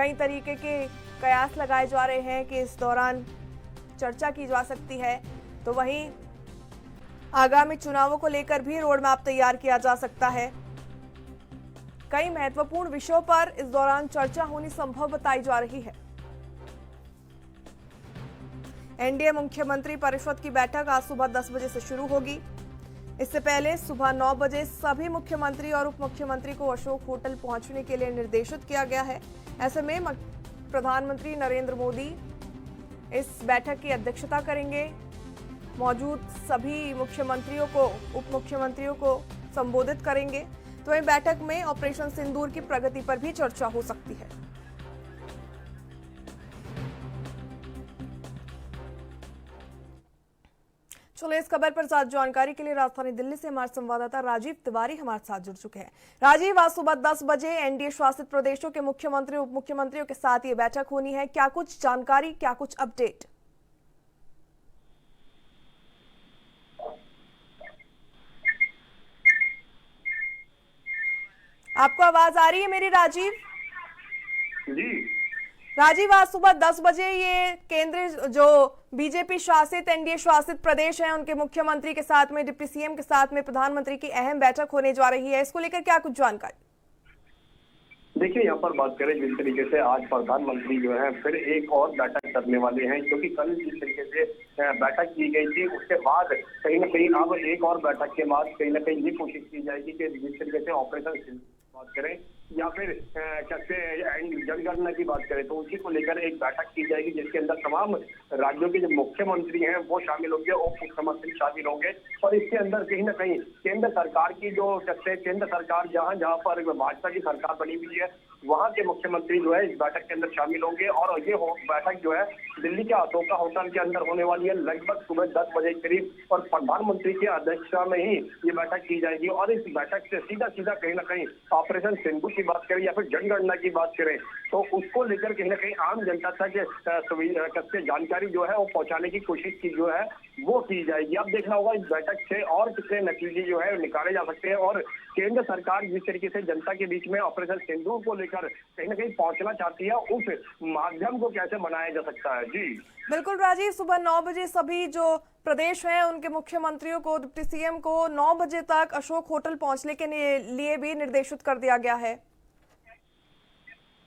कई तरीके के कयास लगाए जा रहे हैं कि इस दौरान चर्चा की जा सकती है। तो वहीं आगामी चुनावों को लेकर भी रोड मैप तैयार किया जा सकता है। कई महत्वपूर्ण विषयों पर इस दौरान चर्चा होनी संभव बताई जा रही है। एनडीए मुख्यमंत्री परिषद की बैठक आज सुबह 10 बजे से शुरू होगी। इससे पहले सुबह 9 बजे सभी मुख्यमंत्री और उप मुख्यमंत्री को अशोक होटल पहुंचने के लिए निर्देशित किया गया है। ऐसे में प्रधानमंत्री नरेंद्र मोदी इस बैठक की अध्यक्षता करेंगे। मौजूद सभी मुख्यमंत्रियों को, उप मुख्यमंत्रियों को संबोधित करेंगे। तो इन बैठक में ऑपरेशन सिंदूर की प्रगति पर भी चर्चा हो सकती है। चलो, इस खबर पर ज्यादा जानकारी के लिए राजधानी दिल्ली से हमारे संवाददाता राजीव तिवारी हमारे साथ जुड़ चुके हैं। राजीव, आज सुबह 10 बजे एनडीए शासित प्रदेशों के मुख्यमंत्री उप मुख्यमंत्रियों के साथ ये बैठक होनी है। क्या कुछ जानकारी, क्या कुछ अपडेट? आपको आवाज आ रही है मेरी राजीव? जी राजीव, आज सुबह 10 बजे ये केंद्र जो बीजेपी शासित एनडीए शासित प्रदेश है उनके मुख्यमंत्री के साथ में, डिप्टी सीएम के साथ में प्रधानमंत्री की अहम बैठक होने जा रही है। इसको लेकर क्या कुछ जानकारी? देखिए, यहाँ पर बात करें जिस तरीके से आज प्रधानमंत्री जो है फिर एक और बैठक करने वाले हैं, क्योंकि कल जिस तरीके से बैठक की गई थी उसके बाद कहीं ना कहीं अब एक और बैठक के बाद कहीं ना कहीं ये कोशिश की जाएगी कि जिस तरीके से ऑपरेशन बात करें या फिर कैसे जनगणना की बात करें तो उसी को लेकर एक बैठक की जाएगी, जिसके अंदर तमाम राज्यों के जो मुख्यमंत्री हैं वो शामिल होंगे, उप मुख्यमंत्री शामिल होंगे। और इसके अंदर कहीं ना कहीं केंद्र सरकार की जो केंद्र सरकार जहां जहां पर भाजपा की सरकार बनी हुई है वहां के मुख्यमंत्री जो है इस बैठक के अंदर शामिल होंगे। और ये बैठक जो है दिल्ली के अशोका होटल के अंदर होने वाली है, लगभग सुबह 10 बजे करीब, और प्रधानमंत्री की अध्यक्षता में ही ये बैठक की जाएगी। और इस बैठक से सीधा सीधा कहीं ना कहीं ऑपरेशन सिंदूर की बात करें या फिर जनगणना की बात करें तो उसको लेकर कहीं ना कहीं आम जनता तक जानकारी जो है वो पहुंचाने की कोशिश की जो है वो की जाएगी। अब देखना होगा इस बैठक से और कितने नतीजे जो है निकाले जा सकते हैं और केंद्र सरकार जिस तरीके से जनता के बीच में ऑपरेशन सिंदूर को लेकर कहीं ना कहीं पहुंचना चाहती है उस माध्यम को कैसे बनाया जा सकता है। जी बिल्कुल राजीव, सुबह 9 बजे सभी जो प्रदेश हैं उनके मुख्यमंत्रियों को, डिप्टी सीएम को 9 बजे तक अशोक होटल पहुंचने के लिए भी निर्देशित कर दिया गया है।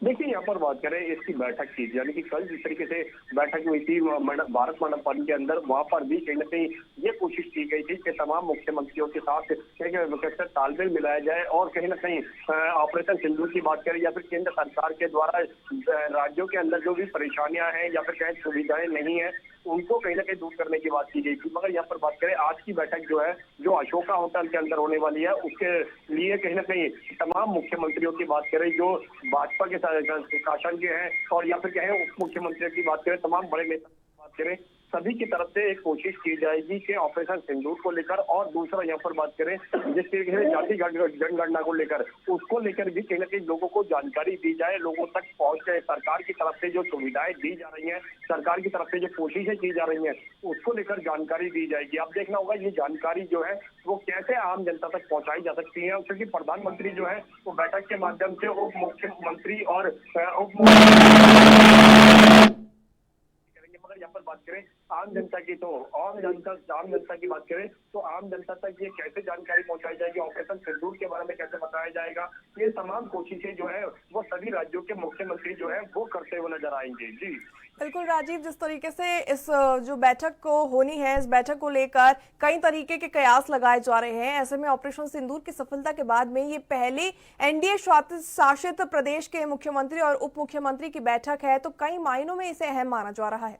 देखिए, यहाँ पर बात करें इसकी बैठक की, यानी कि कल जिस तरीके से बैठक हुई थी भारत मंडपम के अंदर, वहां पर भी कहीं ना कहीं ये कोशिश की गई थी कि तमाम मुख्यमंत्रियों के साथ कैसे तालमेल मिलाया जाए और कहीं ना कहीं ऑपरेशन सिंदूर की बात करें या फिर केंद्र सरकार के द्वारा राज्यों के अंदर जो भी परेशानियां हैं या फिर कहीं सुविधाएं नहीं है उनको कहीं ना कहीं दूर करने की बात की गई थी। मगर यहाँ पर बात करें आज की बैठक जो है जो अशोका होटल के अंदर होने वाली है उसके लिए कहीं ना कहीं तमाम मुख्यमंत्रियों की बात करें जो भाजपा के शासन के हैं और या फिर कहें उप मुख्यमंत्रियों की बात करें, तमाम बड़े नेता की बात करें, सभी की तरफ से एक कोशिश की जाएगी कि ऑपरेशन सिंदूर को लेकर और दूसरा यहाँ पर बात करें जिस तरीके से जाति जनगणना को लेकर उसको लेकर भी कहीं ना कहीं लोगों को जानकारी दी जाए, लोगों तक पहुंच जाए। सरकार की तरफ से जो सुविधाएं दी जा रही हैं, सरकार की तरफ से जो कोशिशें की जा रही हैं उसको लेकर जानकारी दी जाएगी। अब देखना होगा ये जानकारी जो है वो कैसे आम जनता तक पहुंचाई जा सकती है, क्योंकि प्रधानमंत्री जो है वो बैठक के माध्यम से उप मुख्यमंत्री और मगर यहाँ पर बात करें आम जनता की तो आम जनता की बात करें तो आम जनता तक ये कैसे जानकारी पहुंचाई जाएगी, ऑपरेशन सिंदूर के बारे में कैसे बताया जाएगा, ये तमाम कोशिशें जो है वो सभी राज्यों के मुख्यमंत्री जो है वो करते हुए नजर आएंगे। जी बिल्कुल राजीव, जिस तरीके से इस जो बैठक को होनी है, इस बैठक को लेकर कई तरीके के कयास लगाए जा रहे हैं। ऐसे में ऑपरेशन सिंदूर की सफलता के बाद में ये पहली एनडीए शासित प्रदेश के मुख्यमंत्री और उप मुख्यमंत्री की बैठक है, तो कई मायनों में इसे अहम माना जा रहा है।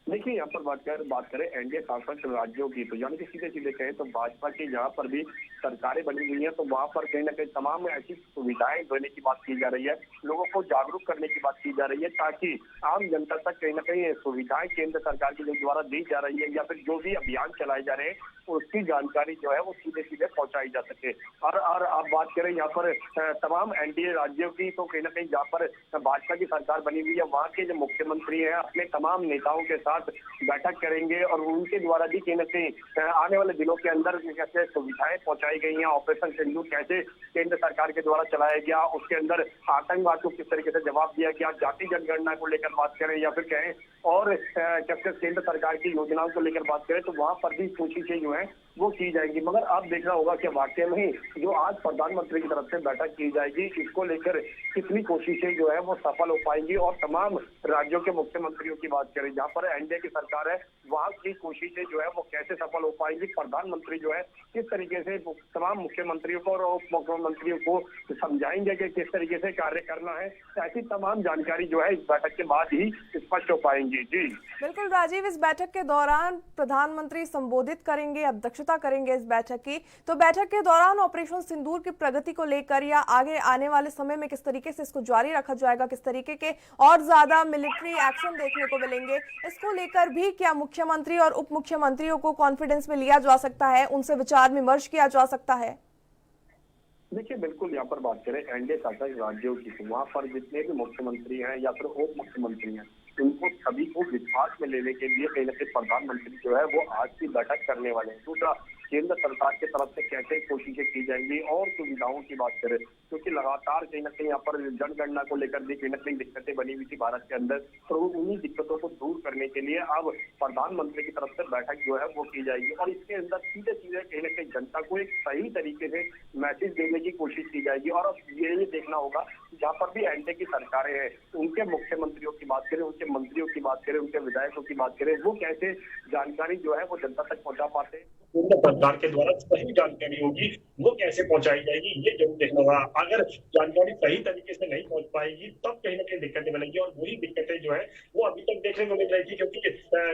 देखिए, यहाँ पर बात करें एनडीए शासित राज्यों की तो यानी कि सीधे सीधे कहें तो भाजपा की जहाँ पर भी सरकारें बनी हुई हैं तो वहाँ पर कहीं ना कहीं तमाम ऐसी सुविधाएं देने की बात की जा रही है, लोगों को जागरूक करने की बात की जा रही है ताकि आम जनता तक कहीं ना कहीं सुविधाएं केंद्र सरकार के द्वारा दी जा रही है या फिर जो भी अभियान चलाए जा रहे हैं उसकी जानकारी जो है वो सीधे सीधे पहुंचाई जा सके। और आप बात करें यहाँ पर तमाम एनडीए राज्यों की तो कहीं ना कहीं जहाँ पर भाजपा की सरकार बनी हुई है वहाँ के जो मुख्यमंत्री हैं अपने तमाम नेताओं के साथ साथ बैठक करेंगे और उनके द्वारा भी कहीं न कहीं आने वाले दिनों के अंदर कैसे सुविधाएं पहुंचाई गई हैं, ऑपरेशन सिंदूर कैसे केंद्र सरकार के द्वारा चलाया गया, उसके अंदर आतंकवाद को किस तरीके से जवाब दिया गया, जाति जनगणना को लेकर बात करें या फिर कहें और कैसे केंद्र सरकार की योजनाओं को लेकर बात करें, तो वहां पर भी कोशिशें जो है वो की जाएगी। मगर अब देखना होगा कि वाकई में ही जो आज प्रधानमंत्री की तरफ से बैठक की जाएगी, इसको लेकर कितनी कोशिशें जो है वो सफल हो पाएंगी। और तमाम राज्यों के मुख्यमंत्रियों की बात करें, जहां पर एनडीए की सरकार है, वहां की कोशिशें जो है वो कैसे सफल हो पाएंगी, प्रधानमंत्री जो है किस तरीके से तमाम मुख्यमंत्रियों को और उप मुख्यमंत्रियों को समझाएंगे कि किस तरीके से कार्य करना है, ऐसी तमाम जानकारी जो है इस बैठक के बाद ही स्पष्ट हो पाएंगी। जी बिल्कुल राजीव, इस बैठक के दौरान प्रधानमंत्री संबोधित करेंगे, अध्यक्षता करेंगे इस बैठक की। तो बैठक के दौरान ऑपरेशन सिंदूर की प्रगति को लेकर या आगे आने वाले समय में किस तरीके से इसको जारी रखा जाएगा, किस तरीके के और ज्यादा मिलिट्री एक्शन देखने को मिलेंगे, इसको लेकर भी क्या मुख्यमंत्री और उप मुख्यमंत्रियों को कॉन्फिडेंस में लिया जा सकता है, उनसे विचार विमर्श किया जा सकता है? देखिए, बिल्कुल यहाँ पर बात करें एनडीए शासित राज्यों की, तो वहाँ पर जितने भी मुख्यमंत्री हैं या फिर उप मुख्यमंत्री हैं, उनको सभी को विश्वास में लेने के लिए कहीं न कहीं प्रधानमंत्री जो है वो आज की बैठक करने वाले हैं। दूसरा, केंद्र सरकार की तरफ से कैसे कोशिशें की जाएंगी और सुविधाओं की बात करें, क्योंकि लगातार कहीं ना कहीं यहाँ पर जनगणना को लेकर भी कहीं ना कहीं दिक्कतें बनी हुई थी भारत के अंदर, तो उन्हीं दिक्कतों को दूर करने के लिए अब प्रधानमंत्री की तरफ से बैठक जो है वो की जाएगी और इसके अंदर सीधे सीधे कहीं ना कहीं जनता को एक सही तरीके से मैसेज देने की कोशिश की जाएगी। और अब ये देखना होगा जहाँ पर भी एनडीए की सरकारें हैं, उनके मुख्यमंत्रियों की बात करें, उनके मंत्रियों की बात करें, उनके विधायकों की बात करें, वो कैसे जानकारी जो है वो जनता तक पहुंचा पाते हैं, केंद्र सरकार के द्वारा सही जानकारी होगी वो कैसे पहुंचाई जाएगी, ये जरूर देखना होगा। अगर जानकारी सही तरीके से नहीं पहुंच पाएगी तब कहीं ना कहीं दिक्कतें बनेंगी और वही दिक्कतें जो है वो अभी तक देखने को मिल रही थी, क्योंकि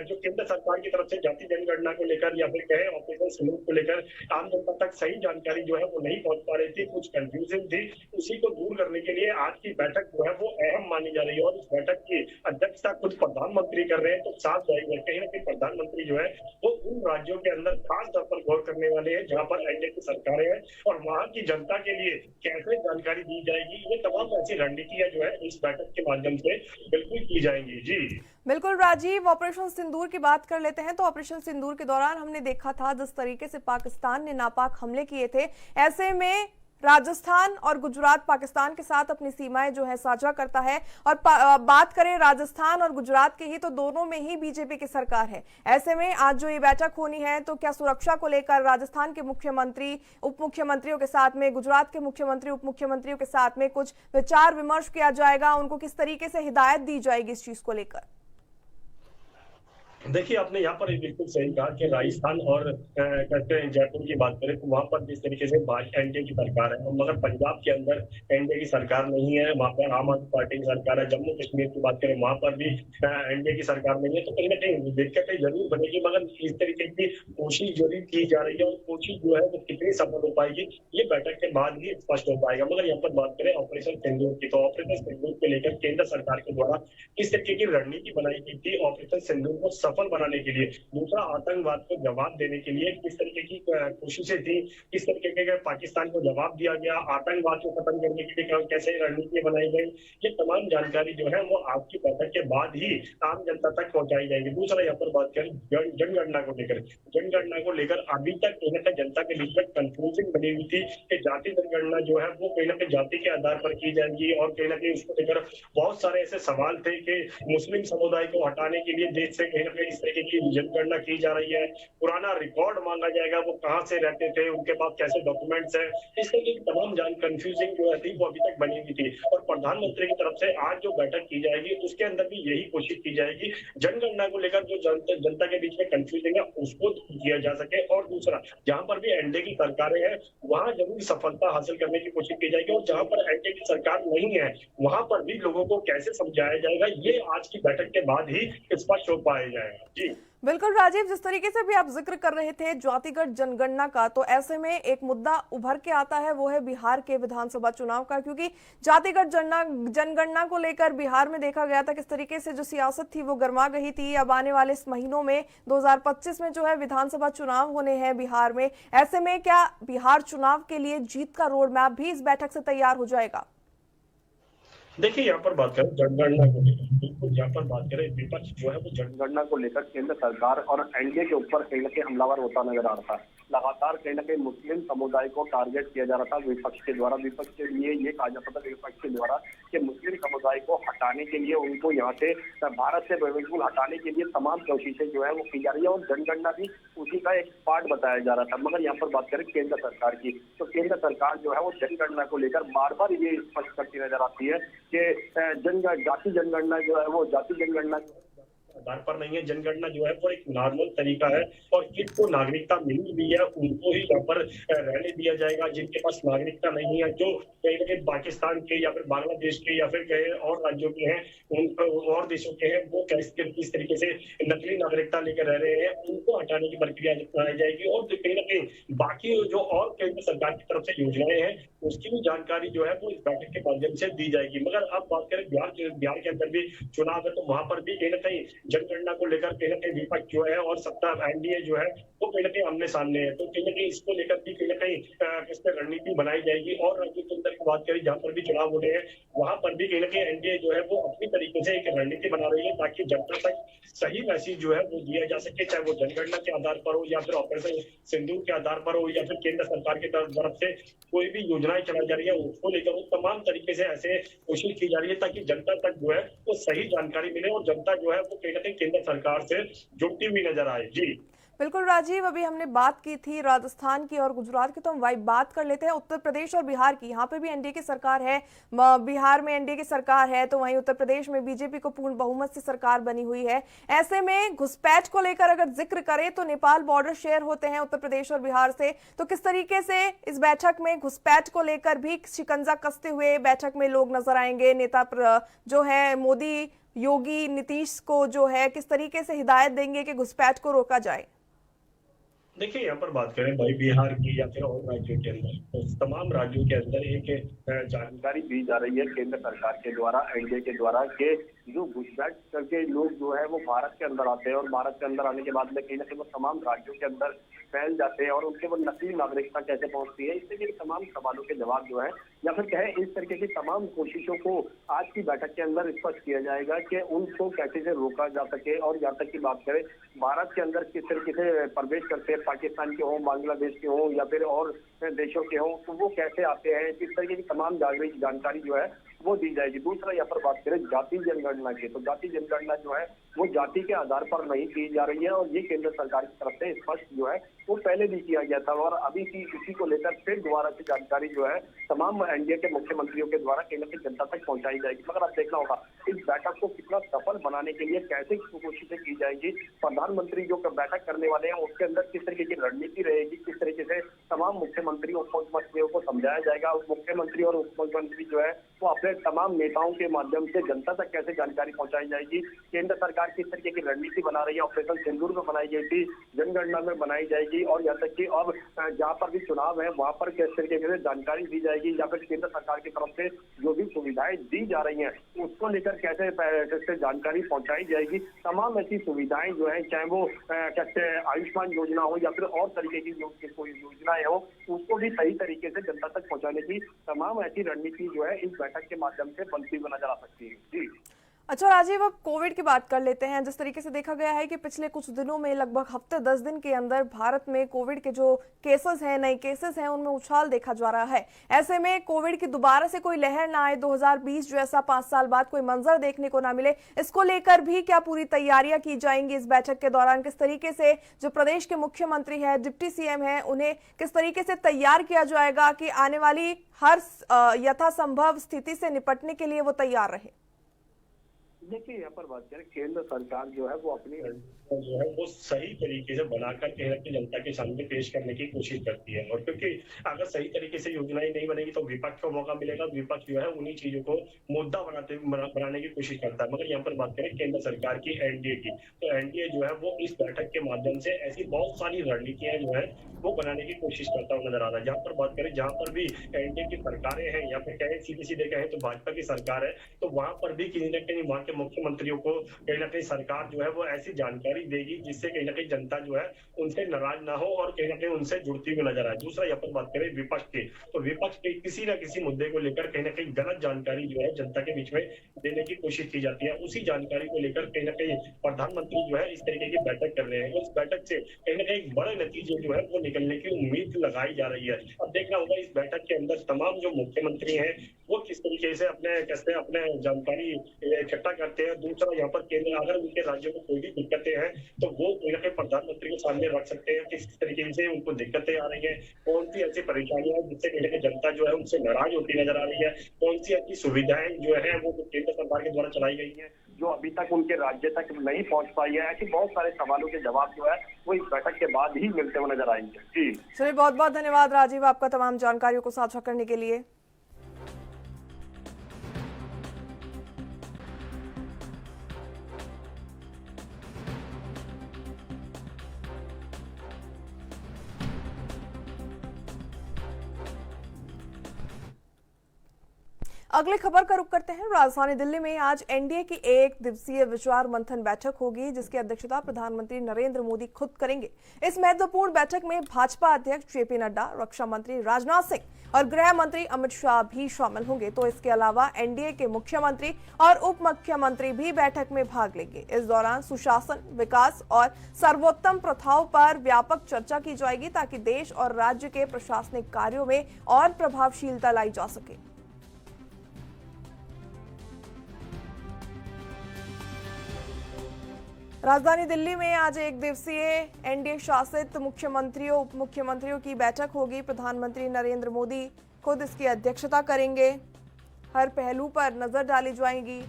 जो केंद्र सरकार की तरफ से जाति जनगणना को लेकर या फिर कहे ऑपरेशन सिंदूर को लेकर आम जनता तक सही जानकारी जो है वो नहीं पहुंच पा रही थी, कुछ कंफ्यूजन थी। उसी को दूर करने के लिए आज की बैठक जो है वो अहम मानी जा रही है और इस बैठक की अध्यक्षता खुद प्रधानमंत्री कर रहे हैं। तो साफ जाहिर है कहीं ना कहीं प्रधानमंत्री जो है वो उन राज्यों के अंदर खास तौर पर गौर करने वाले हैं जहां पर एनडीए की सरकारें हैं और वहां की जनता के लिए कैसे जानकारी दी जाएगी, ये तमाम ऐसी रणनीतियां जो है इस बैठक के माध्यम से बिल्कुल की जाएंगी। जी बिल्कुल राजीव, ऑपरेशन सिंदूर की बात कर लेते हैं। तो ऑपरेशन सिंदूर के दौरान हमने देखा था जिस तरीके से पाकिस्तान ने नापाक हमले किए थे, ऐसे में राजस्थान और गुजरात पाकिस्तान के साथ अपनी सीमाएं जो है साझा करता है और बात करें राजस्थान और गुजरात की ही, तो दोनों में ही बीजेपी की सरकार है। ऐसे में आज जो ये बैठक होनी है, तो क्या सुरक्षा को लेकर राजस्थान के मुख्यमंत्री उप मुख्यमंत्रियों के साथ में, गुजरात के मुख्यमंत्री उप मुख्यमंत्रियों के साथ में कुछ विचार विमर्श किया जाएगा, उनको किस तरीके से हिदायत दी जाएगी इस चीज को लेकर? देखिए, आपने यहाँ पर बिल्कुल सही कहा कि राजस्थान और कहते हैं जयपुर की बात करें तो वहां पर जिस तरीके से एनडीए की सरकार है, मगर पंजाब के अंदर एनडीए की सरकार नहीं है, वहां पर आम आदमी पार्टी की सरकार है। जम्मू कश्मीर की बात करें वहां पर भी एनडीए की सरकार नहीं है, तो कहीं ना कहीं दिक्कतें जरूर बनेगी, मगर इस तरीके की कोशिश जरूर की जा रही है और कोशिश जो है वो कितनी सफल हो पाएगी ये बैठक के बाद ही स्पष्ट हो पाएगा। मगर यहाँ पर बात करें ऑपरेशन सिंदूर की, तो ऑपरेशन सिंदूर को लेकर केंद्र सरकार के द्वारा किस तरीके की रणनीति बनाई गई थी ऑपरेशन सिंदूर को सफल बनाने के लिए, दूसरा आतंकवाद को जवाब देने के लिए किस तरीके की कोशिशें थी, किस तरीके के पाकिस्तान को जवाब दिया गया, आतंकवाद को खत्म करने के लिए कैसे रणनीति बनाई गई, ये तमाम जानकारी जो है वो आपकी बैठक के बाद ही आम जनता तक पहुंचाई जाएगी। दूसरा यहाँ पर बात करें जनगणना को लेकर, जनगणना को लेकर अभी तक कहीं ना कहीं जनता के बीच में कंफ्यूजन बनी हुई थी कि जाति जनगणना जो है वो कहीं ना कहीं जाति के आधार पर की जाएगी और कहीं ना कहीं उसको लेकर बहुत सारे ऐसे सवाल थे कि मुस्लिम समुदाय को हटाने के लिए देश से कहीं ना कहीं इस तरीके की जनगणना की जा रही है, पुराना रिकॉर्ड मांगा जाएगा, वो कहां से रहते थे, उनके पास कैसे डॉक्यूमेंट्स है, इस तरीके की तमाम कंफ्यूजिंग जो थी वो अभी तक बनी हुई थी। और प्रधानमंत्री की तरफ से आज जो बैठक की जाएगी उसके अंदर भी यही कोशिश की जाएगी जनगणना को लेकर जो जनता के बीच में कंफ्यूजिंग है उसको किया जा सके, और दूसरा जहां पर भी एनडीए की सरकारें हैं वहां जरूर सफलता हासिल करने की कोशिश की जाएगी और जहां पर एनडीए की सरकार नहीं है वहां पर भी लोगों को कैसे समझाया जाएगा ये आज की बैठक के बाद ही स्पष्ट हो पाया जाएगा। जी बिल्कुल राजीव, जिस तरीके से भी आप जिक्र कर रहे थे जातिगत जनगणना का, तो ऐसे में एक मुद्दा उभर के आता है, वो है बिहार के विधानसभा चुनाव का, क्योंकि जातिगत जनगणना को लेकर बिहार में देखा गया था किस तरीके से जो सियासत थी वो गर्मा गई थी। अब आने वाले इस महीनों में 2025 में जो है विधानसभा चुनाव होने हैं बिहार में, ऐसे में क्या बिहार चुनाव के लिए जीत का रोड मैप भी इस बैठक से तैयार हो जाएगा? देखिए, यहाँ पर बात करें जनगणना को लेकर, बिल्कुल यहाँ पर बात करें विपक्ष जो है वो जनगणना को लेकर केंद्र सरकार और एनडीए के ऊपर कहीं न कहीं हमलावर होता नजर आ रहा था। लगातार कहीं न कहीं मुस्लिम समुदाय को टारगेट किया जा रहा था विपक्ष के द्वारा। विपक्ष के लिए ये कहा जाता था विपक्ष के द्वारा कि मुस्लिम समुदाय को हटाने के लिए, उनको यहाँ से भारत से बिल्कुल हटाने के लिए तमाम कोशिशें जो है वो की जा रही है और जनगणना भी उसी का एक पार्ट बताया जा रहा था। मगर यहाँ पर बात करें केंद्र सरकार की, तो केंद्र सरकार जो है वो जनगणना को लेकर बार बार ये स्पष्ट करती नजर आती है कि जाति जनगणना जो है वो जाति जनगणना आधार पर नहीं है। जनगणना जो है वो एक नॉर्मल तरीका है और जिनको नागरिकता मिली भी है उनको ही यहाँ पर रहने दिया जाएगा। जिनके पास नागरिकता नहीं है, जो कहीं ना कहीं पाकिस्तान के या फिर बांग्लादेश के या फिर कहीं और राज्यों के हैं, उन और देशों के हैं, वो किस तरीके से नकली नागरिकता लेकर रह रहे हैं, उनको हटाने की प्रक्रिया अपनाई जाएगी। और कहीं ना कहीं बाकी जो और केंद्र सरकार की तरफ से योजनाएं हैं उसकी भी जानकारी जो है वो इस बैठक के माध्यम से दी जाएगी। मगर अब बात करें बिहार के अंदर भी चुनाव है, तो वहां पर भी कहीं ना कहीं जनगणना को लेकर कहीं ना कहीं विपक्ष जो है और सत्ता एनडीए जो है वो कहीं ना कहीं आमने सामने है। तो कहीं ना कहीं इसको लेकर भी कहीं ना कहीं इस पर रणनीति बनाई जाएगी। और राज्यों के अंदर की बात करें जहां पर भी चुनाव हो रहे हैं वहां पर भी कहीं ना कहीं एनडीए जो है वो अपनी तरीके से एक रणनीति बना रही है ताकि जनता तक सही मैसेज जो है वो दिया जा सके, चाहे वो जनगणना के आधार पर हो या फिर ऑपरेशन सिंदूर के आधार पर हो या फिर केंद्र सरकार की तरफ से कोई भी योजनाएं चलाई जा रही है उसको लेकर वो तमाम तरीके से ऐसे कोशिश की जा रही है ताकि जनता तक जो है वो सही जानकारी मिले और जनता जो है वो कहीं ना कहीं केंद्र सरकार से जुड़ती हुई नजर आए। जी बिल्कुल राजीव, अभी हमने बात की थी राजस्थान की और गुजरात की, तो हम वही बात कर लेते हैं उत्तर प्रदेश और बिहार की। यहाँ पे भी एनडीए की सरकार है, बिहार में एनडीए की सरकार है, तो वहीं उत्तर प्रदेश में बीजेपी को पूर्ण बहुमत से सरकार बनी हुई है। ऐसे में घुसपैठ को लेकर अगर जिक्र करें तो नेपाल बॉर्डर शेयर होते हैं उत्तर प्रदेश और बिहार से, तो किस तरीके से इस बैठक में घुसपैठ को लेकर भी शिकंजा कसते हुए बैठक में लोग नजर आएंगे? नेता जो है मोदी, योगी, नीतीश को जो है किस तरीके से हिदायत देंगे कि घुसपैठ को रोका जाए? देखिए, यहाँ पर बात करें भाई बिहार की या फिर और राज्यों के अंदर, तो तमाम राज्यों के अंदर एक जानकारी दी जा रही है केंद्र सरकार के द्वारा, एनडीए के द्वारा, कि जो घुसपैठ करके लोग जो है वो भारत के अंदर आते हैं और भारत के अंदर आने के बाद में कहीं ना कहीं वो तमाम राज्यों के अंदर फैल जाते हैं और उनके वो नकली नागरिकता कैसे पहुंचती है, इससे के तमाम सवालों के जवाब जो है या फिर कहे इस तरीके की तमाम कोशिशों को आज की बैठक के अंदर स्पष्ट किया जाएगा कि उनको कैसे से रोका जा सके। और यहाँ तक की बात करें भारत के अंदर किस तरीके से प्रवेश करते हैं, पाकिस्तान के हों, बांग्लादेश के हों या फिर और देशों के हों, तो वो कैसे आते हैं, इस तरीके की तमाम जानकारी जो है वो दी जाएगी। दूसरा यहाँ पर बात करें जाति जनगणना की, तो जाति जनगणना जो है वो जाति के आधार पर नहीं की जा रही है और ये केंद्र सरकार की तरफ से स्पष्ट जो है वो पहले भी किया गया था और अभी की इसी को लेकर फिर दोबारा से जानकारी जो है तमाम एनडीए के मुख्यमंत्रियों के द्वारा कहीं ना कहीं जनता तक पहुंचाई जाएगी। मगर अब देखना होगा इस बैठक को कितना सफल बनाने के लिए कैसे कोशिशें की जाएगी। प्रधानमंत्री जो बैठक करने वाले हैं उसके अंदर किस तरीके की रणनीति रहेगी, किस तरीके से तमाम मुख्यमंत्री उप मुख्यमंत्रियों को समझाया जाएगा। मुख्यमंत्री और उप मुख्यमंत्री जो है वो अपने तमाम नेताओं के माध्यम से जनता तक कैसे जानकारी पहुंचाई जाएगी। केंद्र सरकार किस तरीके की रणनीति बना रही है, ऑपरेशन सिंदूर में बनाई गई थी, जनगणना में बनाई जाएगी और यहाँ तक कि अब जहाँ पर भी चुनाव है वहां पर किस तरीके से जानकारी दी जाएगी या फिर केंद्र सरकार की तरफ से जो भी सुविधाएं दी जा रही हैं उसको लेकर कैसे जानकारी पहुंचाई जाएगी। तमाम ऐसी सुविधाएं जो है चाहे वो कैसे आयुष्मान योजना हो या फिर और तरीके की कोई योजनाएं हो उसको भी सही तरीके से जनता तक पहुंचाने की तमाम ऐसी रणनीति जो है इस बैठक के माध्यम से बनती हुई नजर आ सकती है। जी अच्छा राजीव, अब कोविड की बात कर लेते हैं। जिस तरीके से देखा गया है कि पिछले कुछ दिनों में लगभग हफ्ते 10 दिन के अंदर भारत में कोविड के जो केसेस हैं, नए केसेस हैं, उनमें उछाल देखा जा रहा है। ऐसे में कोविड की दोबारा से कोई लहर ना आए 2020 जैसा 5 साल बाद कोई मंजर देखने को ना मिले, इसको लेकर भी क्या पूरी तैयारियां की जाएंगी इस बैठक के दौरान? किस तरीके से जो प्रदेश के मुख्यमंत्री है, डिप्टी सीएम है, उन्हें किस तरीके से तैयार किया जाएगा कि आने वाली हर यथासंभव स्थिति से निपटने के लिए वो तैयार रहे? देखिए यहाँ पर बात करें केंद्र सरकार जो है वो अपनी जो है वो सही तरीके से बनाकर कहीं ना कहीं जनता के सामने पेश करने की कोशिश करती है। और क्योंकि अगर सही तरीके से योजनाएं नहीं बनेगी तो विपक्ष को मौका मिलेगा, विपक्ष जो है उन्हीं चीजों को मुद्दा बनाने की कोशिश करता है। मगर यहाँ पर बात करें केंद्र सरकार की, एनडीए की, तो एनडीए जो है वो इस बैठक के माध्यम से ऐसी बहुत सारी रणनीतियां जो है वो बनाने की कोशिश करता हुआ नजर आ रहा है। जहाँ पर बात करें जहाँ पर भी एनडीए की सरकारें हैं या फिर कहें सीधे सीधे कहें तो भाजपा की सरकार है, तो वहां पर भी कहीं ना कहीं वहां के मुख्यमंत्रियों को कहीं ना कहीं सरकार जो है वो ऐसी जानकारी देगी जिससे कहीं ना कहीं जनता जो है उनसे नाराज ना हो और कहीं ना कहीं उनसे जुड़ती हुई नजर आए। दूसरा यहाँ पर बात करें विपक्ष की, तो विपक्ष के किसी ना किसी मुद्दे को लेकर कहीं ना कहीं गलत जानकारी जो है जनता के बीच में देने की कोशिश की जाती है। उसी जानकारी को लेकर कहीं ना कहीं प्रधानमंत्री जो है इस तरीके की बैठक कर रहे हैं। उस बैठक से कहीं ना कहीं बड़े नतीजे जो है वो निकलने की उम्मीद लगाई जा रही है। अब देखना होगा इस बैठक के अंदर तमाम जो मुख्यमंत्री हैं वो किस तरीके से अपने जानकारी इकट्ठा करते हैं। दूसरा यहाँ पर केंद्र अगर उनके राज्यों में कोई भी दिक्कतें हैं तो वो कहीं ना कहीं प्रधानमंत्री के सामने रख सकते हैं किस तरीके से उनको दिक्कतें आ रही है, कौन सी ऐसी परेशानियां हैं जिससे कहीं ना कहीं जनता जो है उनसे नाराज होती नजर आ रही है, कौन सी ऐसी सुविधाएं जो है वो केंद्र सरकार के द्वारा चलाई गई है जो अभी तक उनके राज्य तक नहीं पहुंच पाई है। ऐसे बहुत सारे सवालों के जवाब जो है वो इस बैठक के बाद ही मिलते हुए नजर आएंगे। जी चलिए, बहुत बहुत धन्यवाद राजीव आपका तमाम जानकारियों को साझा करने के लिए। अगली खबर का रुख करते हैं। राजधानी दिल्ली में आज एनडीए की एक दिवसीय विचार मंथन बैठक होगी जिसकी अध्यक्षता प्रधानमंत्री नरेंद्र मोदी खुद करेंगे। इस महत्वपूर्ण बैठक में भाजपा अध्यक्ष जेपी नड्डा, रक्षा मंत्री राजनाथ सिंह और गृह मंत्री अमित शाह भी शामिल होंगे। तो इसके अलावा एनडीए के मुख्यमंत्री और उप मुख्यमंत्री भी बैठक में भाग लेंगे। इस दौरान सुशासन, विकास और सर्वोत्तम प्रथाओं पर व्यापक चर्चा की जाएगी ताकि देश और राज्य के प्रशासनिक कार्यों में और प्रभावशीलता लाई जा सके। राजधानी दिल्ली में आज एक दिवसीय एनडीए शासित मुख्यमंत्रियों उप मुख्यमंत्रियों की बैठक होगी। प्रधानमंत्री नरेंद्र मोदी खुद इसकी अध्यक्षता करेंगे। हर पहलू पर नजर डाली जाएगी।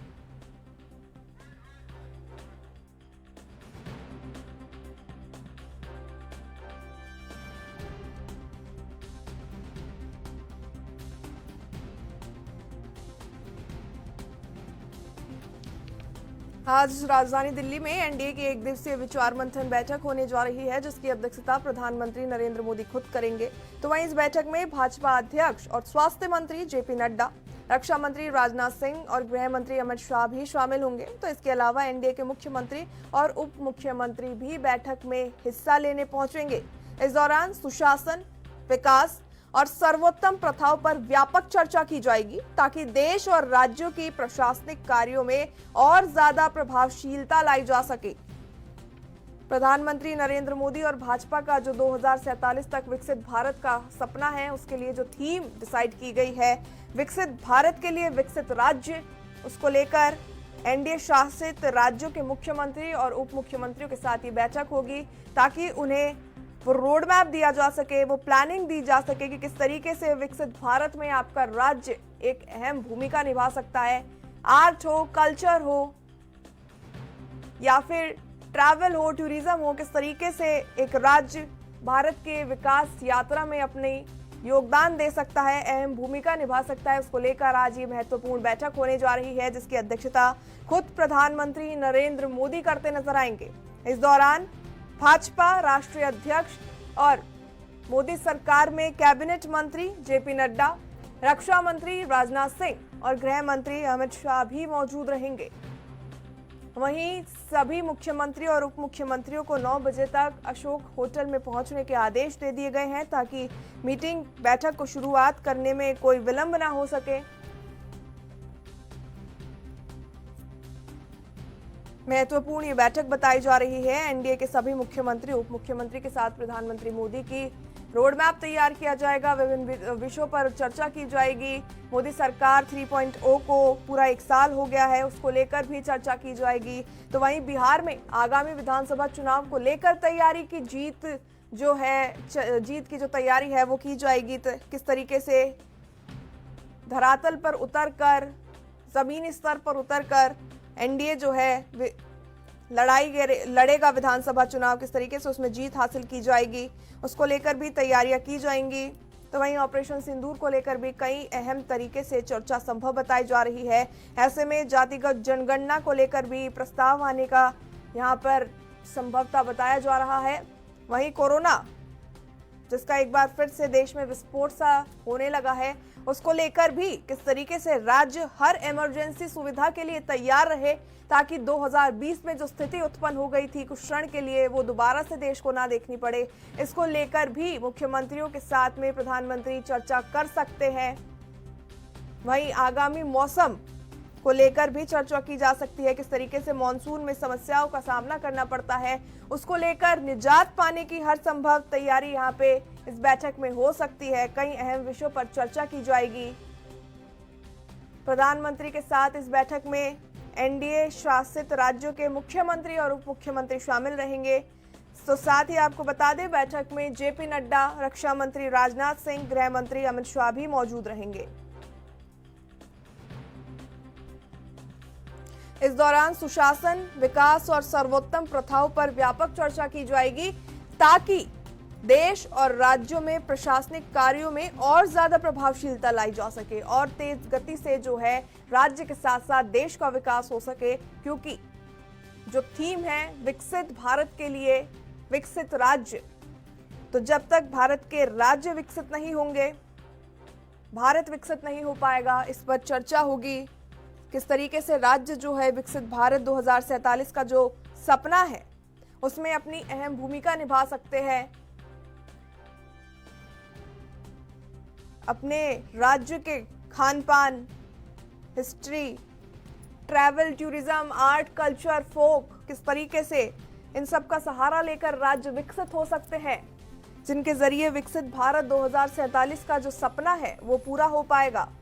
आज राजधानी दिल्ली में एनडीए की एक दिवसीय विचार मंथन बैठक होने जा रही है जिसकी अध्यक्षता प्रधानमंत्री नरेंद्र मोदी खुद करेंगे। तो वहीं इस बैठक में भाजपा अध्यक्ष और स्वास्थ्य मंत्री जेपी नड्डा, रक्षा मंत्री राजनाथ सिंह और गृह मंत्री अमित शाह भी शामिल होंगे। तो इसके अलावा एनडीए के मुख्यमंत्री और उप मुख्यमंत्री भी बैठक में हिस्सा लेने पहुंचेंगे। इस दौरान सुशासन, विकास और सर्वोत्तम प्रथाओं पर व्यापक चर्चा की जाएगी ताकि देश और राज्यों की प्रशासनिक कार्यों में और ज्यादा प्रभावशीलता लाई जा सके। प्रधानमंत्री नरेंद्र मोदी और भाजपा का जो 2047 तक विकसित भारत का सपना है उसके लिए जो थीम डिसाइड की गई है, विकसित भारत के लिए विकसित राज्य, उसको लेकर एनडीए शासित राज्यों के मुख्यमंत्री और उप मुख्यमंत्रियों के साथ ये बैठक होगी ताकि उन्हें वो रोड मैप दिया जा सके, वो प्लानिंग दी जा सके कि किस तरीके से विकसित भारत में आपका राज्य एक अहम भूमिका निभा सकता है। आर्ट हो, कल्चर हो या फिर ट्रैवल हो, टूरिज्म हो, किस तरीके से एक राज्य भारत के विकास यात्रा में अपनी योगदान दे सकता है, अहम भूमिका निभा सकता है। उसको लेकर आज ये महत्वपूर्ण बैठक होने जा रही है जिसकी अध्यक्षता खुद प्रधानमंत्री नरेंद्र मोदी करते नजर आएंगे। इस दौरान भाजपा राष्ट्रीय अध्यक्ष और मोदी सरकार में कैबिनेट मंत्री जेपी नड्डा, रक्षा मंत्री राजनाथ सिंह और गृह मंत्री अमित शाह भी मौजूद रहेंगे। वहीं सभी मुख्यमंत्री और उप मुख्यमंत्रियों को 9 बजे तक अशोक होटल में पहुंचने के आदेश दे दिए गए हैं ताकि मीटिंग बैठक को शुरुआत करने में कोई विलंब ना हो सके। महत्वपूर्ण ये बैठक बताई जा रही है। एनडीए के सभी मुख्यमंत्री, उप मुख्यमंत्री के साथ प्रधानमंत्री मोदी की रोड मैप तैयार किया जाएगा। विभिन्न विषयों पर चर्चा की जाएगी। मोदी सरकार 3.0 को पूरा 1 साल हो गया है, उसको लेकर भी चर्चा की जाएगी। तो वहीं बिहार में आगामी विधानसभा चुनाव को लेकर तैयारी की जीत की जो तैयारी है वो की जाएगी। तो किस तरीके से धरातल पर उतरकर, जमीनी स्तर पर उतरकर एनडीए जो है लड़ेगा विधानसभा चुनाव, किस तरीके से उसमें जीत हासिल की जाएगी, उसको लेकर भी तैयारियां की जाएंगी। तो वहीं ऑपरेशन सिंदूर को लेकर भी कई अहम तरीके से चर्चा संभव बताई जा रही है। ऐसे में जातिगत जनगणना को लेकर भी प्रस्ताव आने का यहाँ पर संभवता बताया जा रहा है। वहीं कोरोना जिसका एक बार फिर से देश में विस्फोट सा होने लगा है, उसको लेकर भी किस तरीके से राज्य हर इमरजेंसी सुविधा के लिए तैयार रहे ताकि 2020 में जो स्थिति उत्पन्न हो गई थी कुछ क्षण के लिए वो दोबारा से देश को ना देखनी पड़े, इसको लेकर भी मुख्यमंत्रियों के साथ में प्रधानमंत्री चर्चा कर सकते हैं। वहीं आगामी मौसम को लेकर भी चर्चा की जा सकती है, किस तरीके से मॉनसून में समस्याओं का सामना करना पड़ता है, उसको लेकर निजात पाने की हर संभव तैयारी यहाँ पे इस बैठक में हो सकती है। कई अहम विषयों पर चर्चा की जाएगी। प्रधानमंत्री के साथ इस बैठक में एनडीए शासित राज्यों के मुख्यमंत्री और उप मुख्यमंत्री शामिल रहेंगे। तो साथ ही आपको बता दें, बैठक में जेपी नड्डा, रक्षा मंत्री राजनाथ सिंह, गृह मंत्री अमित शाह भी मौजूद रहेंगे। इस दौरान सुशासन, विकास और सर्वोत्तम प्रथाओं पर व्यापक चर्चा की जाएगी ताकि देश और राज्यों में प्रशासनिक कार्यों में और ज्यादा प्रभावशीलता लाई जा सके और तेज गति से जो है राज्य के साथ साथ देश का विकास हो सके, क्योंकि जो थीम है विकसित भारत के लिए विकसित राज्य, तो जब तक भारत के राज्य विकसित नहीं होंगे, भारत विकसित नहीं हो पाएगा। इस पर चर्चा होगी किस तरीके से राज्य जो है विकसित भारत 2047 का जो सपना है उसमें अपनी अहम भूमिका निभा सकते हैं। अपने राज्य के खान पान, history, travel, tourism, art, culture, folk, किस तरीके से इन सब का सहारा लेकर राज्य विकसित हो सकते हैं, जिनके जरिए विकसित भारत 2047 का जो सपना है वो पूरा हो पाएगा।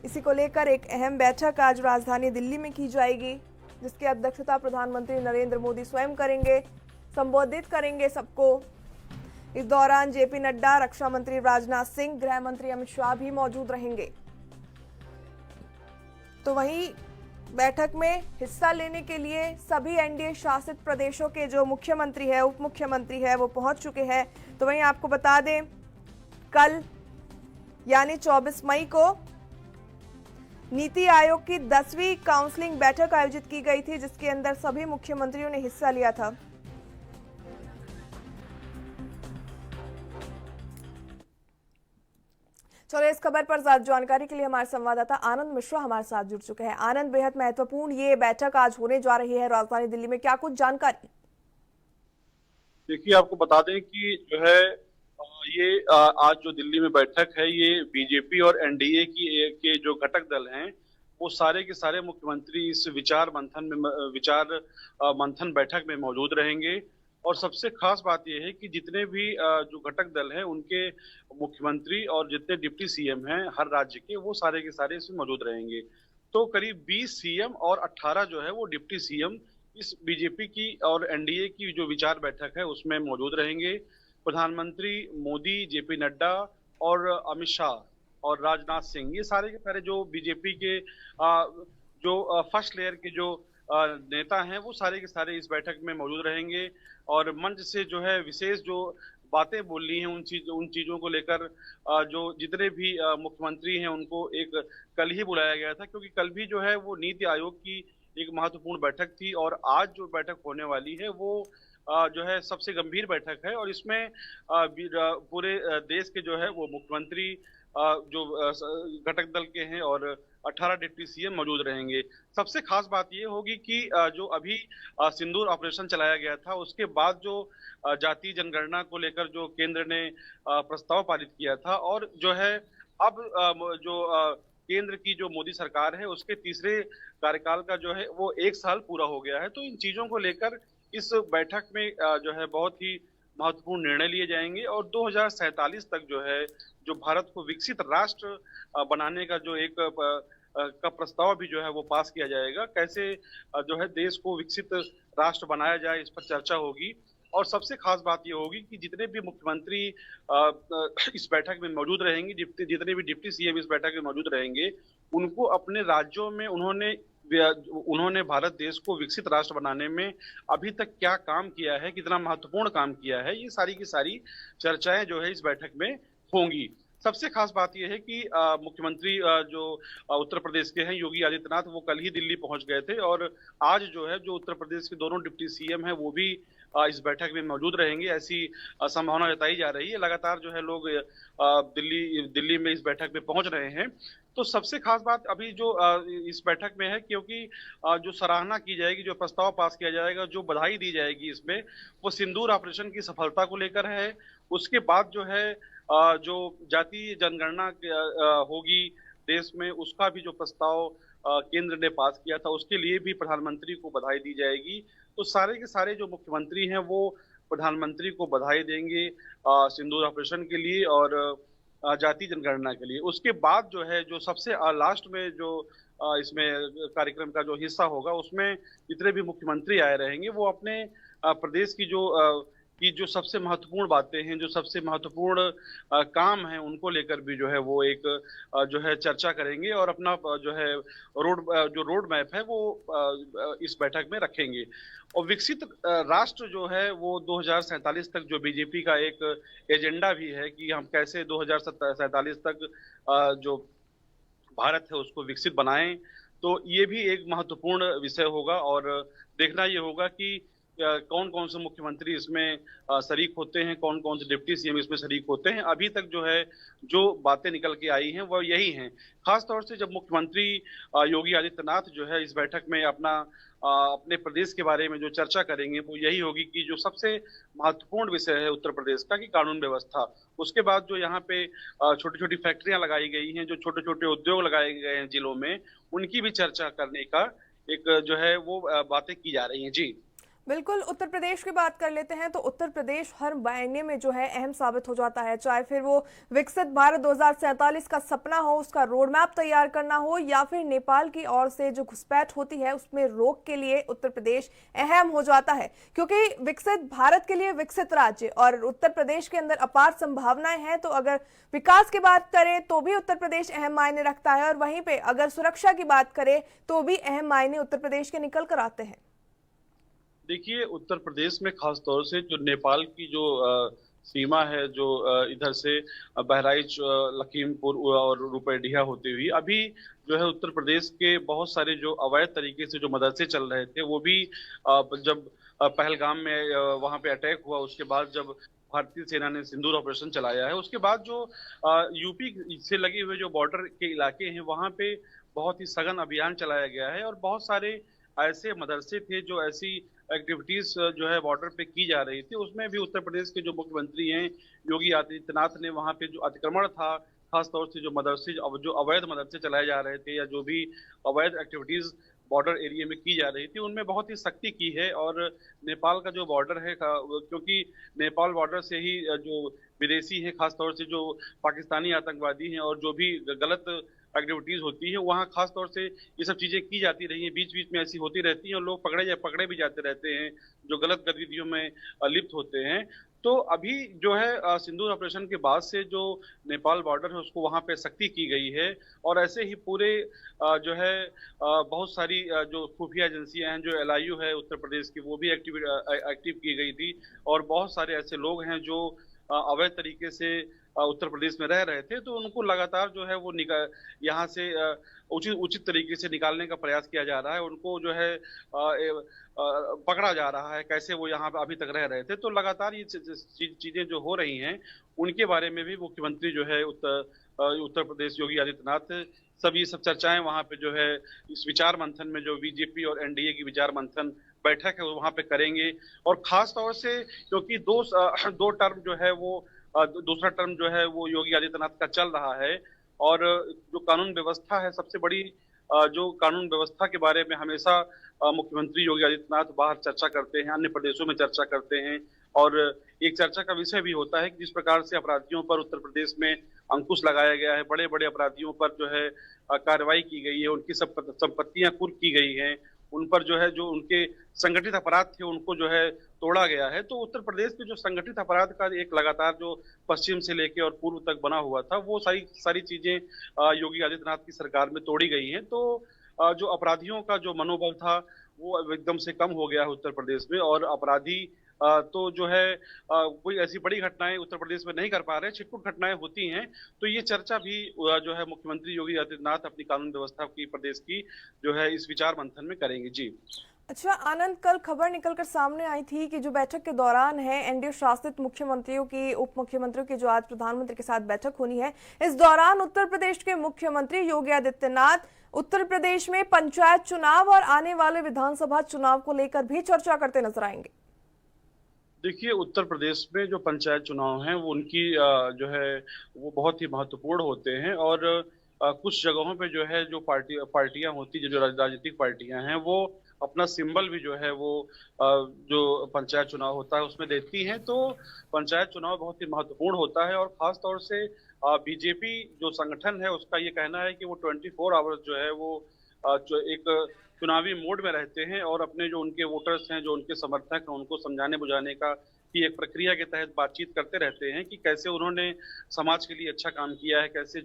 इसी को लेकर एक अहम बैठक आज राजधानी दिल्ली में की जाएगी, जिसकी अध्यक्षता प्रधानमंत्री नरेंद्र मोदी स्वयं करेंगे, संबोधित करेंगे सबको। इस दौरान जेपी नड्डा, रक्षा मंत्री राजनाथ सिंह, गृह मंत्री अमित शाह भी मौजूद रहेंगे। तो वहीं बैठक में हिस्सा लेने के लिए सभी एनडीए शासित प्रदेशों के जो मुख्यमंत्री है, उप मुख्यमंत्री है, वो पहुंच चुके हैं। तो वहीं आपको बता दें, कल यानी 24 मई को नीति आयोग की 10वीं काउंसलिंग बैठक आयोजित की गई थी, जिसके अंदर सभी मुख्यमंत्रियों ने हिस्सा लिया था। चलो, इस खबर पर ज्यादा जानकारी के लिए हमारे संवाददाता आनंद मिश्रा हमारे साथ जुड़ चुके हैं। आनंद, बेहद महत्वपूर्ण ये बैठक आज होने जा रही है राजधानी दिल्ली में, क्या कुछ जानकारी? देखिए, आपको बता दें कि जो है ये आज जो दिल्ली में बैठक है, ये बीजेपी और एनडीए के जो घटक दल हैं वो सारे के सारे मुख्यमंत्री इस विचार मंथन बैठक में मौजूद रहेंगे। और सबसे खास बात यह है कि जितने भी जो घटक दल हैं उनके मुख्यमंत्री और जितने डिप्टी सीएम हैं हर राज्य के, वो सारे के सारे इसमें मौजूद रहेंगे। तो करीब 20 सीएम और 18 जो है वो डिप्टी सीएम इस बीजेपी की और एनडीए की जो विचार बैठक है उसमें मौजूद रहेंगे। प्रधानमंत्री मोदी, जेपी नड्डा और अमित शाह और राजनाथ सिंह, ये सारे के सारे जो बीजेपी के जो फर्स्ट लेयर के जो नेता हैं वो सारे के सारे इस बैठक में मौजूद रहेंगे। और मंच से जो है विशेष जो बातें बोलनी हैं उन चीजों को लेकर जो जितने भी मुख्यमंत्री हैं उनको एक कल ही बुलाया गया था, क्योंकि कल भी जो है वो नीति आयोग की एक महत्वपूर्ण बैठक थी। और आज जो बैठक होने वाली है वो जो है सबसे गंभीर बैठक है और इसमें पूरे देश के जो है वो मुख्यमंत्री जो घटक दल के हैं और 18 डिप्टी सीएम मौजूद रहेंगे। सबसे खास बात ये होगी कि जो अभी सिंदूर ऑपरेशन चलाया गया था उसके बाद जो जातीय जनगणना को लेकर जो केंद्र ने प्रस्ताव पारित किया था, और जो है अब जो केंद्र की जो मोदी सरकार है उसके तीसरे कार्यकाल का जो है वो 1 साल पूरा हो गया है। तो इन चीजों को लेकर इस बैठक में जो है बहुत ही महत्वपूर्ण निर्णय लिए जाएंगे और 2047 तक जो है जो भारत को विकसित राष्ट्र बनाने का जो एक का प्रस्ताव भी जो है वो पास किया जाएगा। कैसे जो है देश को विकसित राष्ट्र बनाया जाए, इस पर चर्चा होगी। और सबसे खास बात ये होगी कि जितने भी मुख्यमंत्री इस बैठक में मौजूद रहेंगे, जितने भी डिप्टी सीएम इस बैठक में मौजूद रहेंगे, उनको अपने राज्यों में उन्होंने भारत देश को विकसित राष्ट्र बनाने में अभी तक क्या काम किया है, कितना महत्वपूर्ण काम किया है, ये सारी की सारी चर्चाएं जो है इस बैठक में होंगी। सबसे खास बात यह है कि मुख्यमंत्री जो उत्तर प्रदेश के हैं योगी आदित्यनाथ, वो कल ही दिल्ली पहुंच गए थे और आज जो है जो उत्तर प्रदेश के दोनों डिप्टी सीएम हैं वो भी इस बैठक में मौजूद रहेंगे, ऐसी संभावना जताई जा रही है। लगातार जो है लोग दिल्ली में इस बैठक में पहुंच रहे हैं। तो सबसे खास बात अभी जो इस बैठक में है, क्योंकि जो सराहना की जाएगी, जो प्रस्ताव पास किया जाएगा, जो बधाई दी जाएगी इसमें, वो सिंदूर ऑपरेशन की सफलता को लेकर है। उसके बाद जो है जो जातीय जनगणना होगी देश में, उसका भी जो प्रस्ताव केंद्र ने पास किया था, उसके लिए भी प्रधानमंत्री को बधाई दी जाएगी। तो सारे के सारे जो मुख्यमंत्री हैं वो प्रधानमंत्री को बधाई देंगे सिंदूर ऑपरेशन के लिए और जातीय जनगणना के लिए। उसके बाद जो है जो सबसे लास्ट में जो इसमें कार्यक्रम का जो हिस्सा होगा, उसमें जितने भी मुख्यमंत्री आए रहेंगे वो अपने प्रदेश की जो सबसे महत्वपूर्ण बातें हैं, जो सबसे महत्वपूर्ण काम हैं, उनको लेकर भी जो है वो एक जो है चर्चा करेंगे और अपना जो है रोड मैप है वो इस बैठक में रखेंगे। और विकसित राष्ट्र जो है वो 2047 तक जो बीजेपी का एक एजेंडा भी है कि हम कैसे 2047 तक जो भारत है उसको विकसित बनाएं, तो ये भी एक महत्वपूर्ण विषय होगा और देखना ये होगा कि कौन कौन से मुख्यमंत्री इसमें शरीक होते हैं, कौन कौन से डिप्टी सीएम इसमें शरीक होते हैं। अभी तक जो है जो बातें निकल के आई हैं वो यही हैं। खास तौर से जब मुख्यमंत्री योगी आदित्यनाथ जो है इस बैठक में अपने प्रदेश के बारे में जो चर्चा करेंगे वो यही होगी कि जो सबसे महत्वपूर्ण विषय है उत्तर प्रदेश का कि कानून व्यवस्था। उसके बाद जो यहाँ पे छोटी छोटी फैक्ट्रियां लगाई गई हैं, जो छोटे छोटे उद्योग लगाए गए हैं जिलों में, उनकी भी चर्चा करने का एक जो है वो बातें की जा रही हैं। जी बिल्कुल, उत्तर प्रदेश की बात कर लेते हैं तो उत्तर प्रदेश हर मायने में जो है अहम साबित हो जाता है, चाहे फिर वो विकसित भारत 2047 का सपना हो, उसका रोड मैप तैयार करना हो, या फिर नेपाल की ओर से जो घुसपैठ होती है उसमें रोक के लिए उत्तर प्रदेश अहम हो जाता है, क्योंकि विकसित भारत के लिए विकसित राज्य और उत्तर प्रदेश के अंदर अपार संभावनाएं हैं। तो अगर विकास की बात करें तो भी उत्तर प्रदेश अहम मायने रखता है और वहीं पे अगर सुरक्षा की बात करें तो भी अहम मायने उत्तर प्रदेश के निकल कर आते हैं। देखिए, उत्तर प्रदेश में खास तौर से जो नेपाल की जो सीमा है, जो इधर से बहराइच, लखीमपुर और रुपैडिया होते हुए अभी जो है उत्तर प्रदेश के बहुत सारे जो अवैध तरीके से जो मदरसे चल रहे थे, वो भी जब पहलगाम में वहां पे अटैक हुआ, उसके बाद जब भारतीय सेना ने सिंदूर ऑपरेशन चलाया है, उसके बाद जो यूपी से लगे हुए जो बॉर्डर के इलाके हैं वहां पे बहुत ही सघन अभियान चलाया गया है और बहुत सारे ऐसे मदरसे थे जो ऐसी एक्टिविटीज जो है बॉर्डर पे की जा रही थी, उसमें भी उत्तर प्रदेश के जो मुख्यमंत्री हैं योगी आदित्यनाथ ने वहां पे जो अतिक्रमण था, खास तौर से जो मदरसे, जो अवैध मदरसे चलाए जा रहे थे या जो भी अवैध एक्टिविटीज बॉर्डर एरिया में की जा रही थी, उनमें बहुत ही सख्ती की है। और नेपाल का जो बॉर्डर है, क्योंकि नेपाल बॉर्डर से ही जो विदेशी हैं, खास तौर से जो पाकिस्तानी आतंकवादी हैं और जो भी गलत एक्टिविटीज होती है, वहाँ खास तौर से ये सब चीजें की जाती रही हैं, बीच बीच में ऐसी होती रहती हैं और लोग पकड़े भी जाते रहते हैं जो गलत गतिविधियों में लिप्त होते हैं। तो अभी जो है सिंदूर ऑपरेशन के बाद से जो नेपाल बॉर्डर है उसको वहां पे सख्ती की गई है और ऐसे ही पूरे जो है बहुत सारी जो खुफिया एजेंसियां हैं, जो एलआईयू है उत्तर प्रदेश की, वो भी एक्टिव की गई थी और बहुत सारे ऐसे लोग हैं जो अवैध तरीके से उत्तर प्रदेश में रह रहे थे, तो उनको लगातार जो है वो यहाँ से उचित तरीके से निकालने का प्रयास किया जा रहा है, उनको जो है पकड़ा जा रहा है, कैसे वो यहाँ पे अभी तक रह रहे थे। तो लगातार ये चीजें जो हो रही हैं उनके बारे में भी मुख्यमंत्री जो है उत्तर प्रदेश योगी आदित्यनाथ सभी सब चर्चाएं वहाँ पे जो है इस विचार मंथन में, जो बीजेपी और एनडीए की विचार मंथन बैठक है वहाँ पे करेंगे। और खास तौर से क्योंकि दो टर्म जो है वो दूसरा टर्म जो है वो योगी आदित्यनाथ का चल रहा है और जो कानून व्यवस्था है, सबसे बड़ी जो कानून व्यवस्था के बारे में हमेशा मुख्यमंत्री योगी आदित्यनाथ बाहर चर्चा करते हैं, अन्य प्रदेशों में चर्चा करते हैं और एक चर्चा का विषय भी होता है कि जिस प्रकार से अपराधियों पर उत्तर प्रदेश में अंकुश लगाया गया है, बड़े बड़े अपराधियों पर जो है कार्रवाई की गई है, उनकी संपत्तियां कुर्क की गई हैं, उन पर जो है जो उनके संगठित अपराध थे उनको जो है तोड़ा गया है। तो उत्तर प्रदेश के जो संगठित अपराध का एक लगातार जो पश्चिम से लेके और पूर्व तक बना हुआ था, वो सारी चीजें योगी आदित्यनाथ की सरकार में तोड़ी गई हैं। तो जो अपराधियों का जो मनोबल था वो एकदम से कम हो गया है उत्तर प्रदेश में और अपराधी तो जो है कोई ऐसी बड़ी घटनाएं उत्तर प्रदेश में नहीं कर पा रहे, छिटपुट घटनाएं होती हैं। तो ये चर्चा भी जो है मुख्यमंत्री योगी आदित्यनाथ अपनी कानून व्यवस्था की प्रदेश की जो है इस विचार मंथन में करेंगे। जी अच्छा आनंद, कल खबर निकलकर सामने आई थी कि जो बैठक के दौरान है एनडीए शासित मुख्यमंत्रियों की, उप मुख्यमंत्रियों की जो आज प्रधानमंत्री के साथ बैठक होनी है, इस दौरान उत्तर प्रदेश के मुख्यमंत्री योगी आदित्यनाथ उत्तर प्रदेश में पंचायत चुनाव और आने वाले विधानसभा चुनाव को लेकर भी चर्चा करते नजर आएंगे। देखिए, उत्तर प्रदेश में जो पंचायत चुनाव हैं वो उनकी जो है वो बहुत ही महत्वपूर्ण होते हैं। और कुछ जगहों पे जो है जो पार्टियां होती है, जो राजनीतिक पार्टियां हैं, वो अपना सिंबल भी जो है वो जो पंचायत चुनाव होता है उसमें देती हैं। तो पंचायत चुनाव बहुत ही महत्वपूर्ण होता है। और खास तौर से बीजेपी जो संगठन है उसका ये कहना है कि वो 24 आवर्स जो है वो जो एक चुनावी मोड में रहते हैं और अपने जो उनके वोटर्स हैं, जो उनके समर्थक हैं, उनको समझाने बुझाने का की एक प्रक्रिया के तहत बातचीत करते रहते हैं कि कैसे उन्होंने समाज के लिए अच्छा काम किया है, कैसे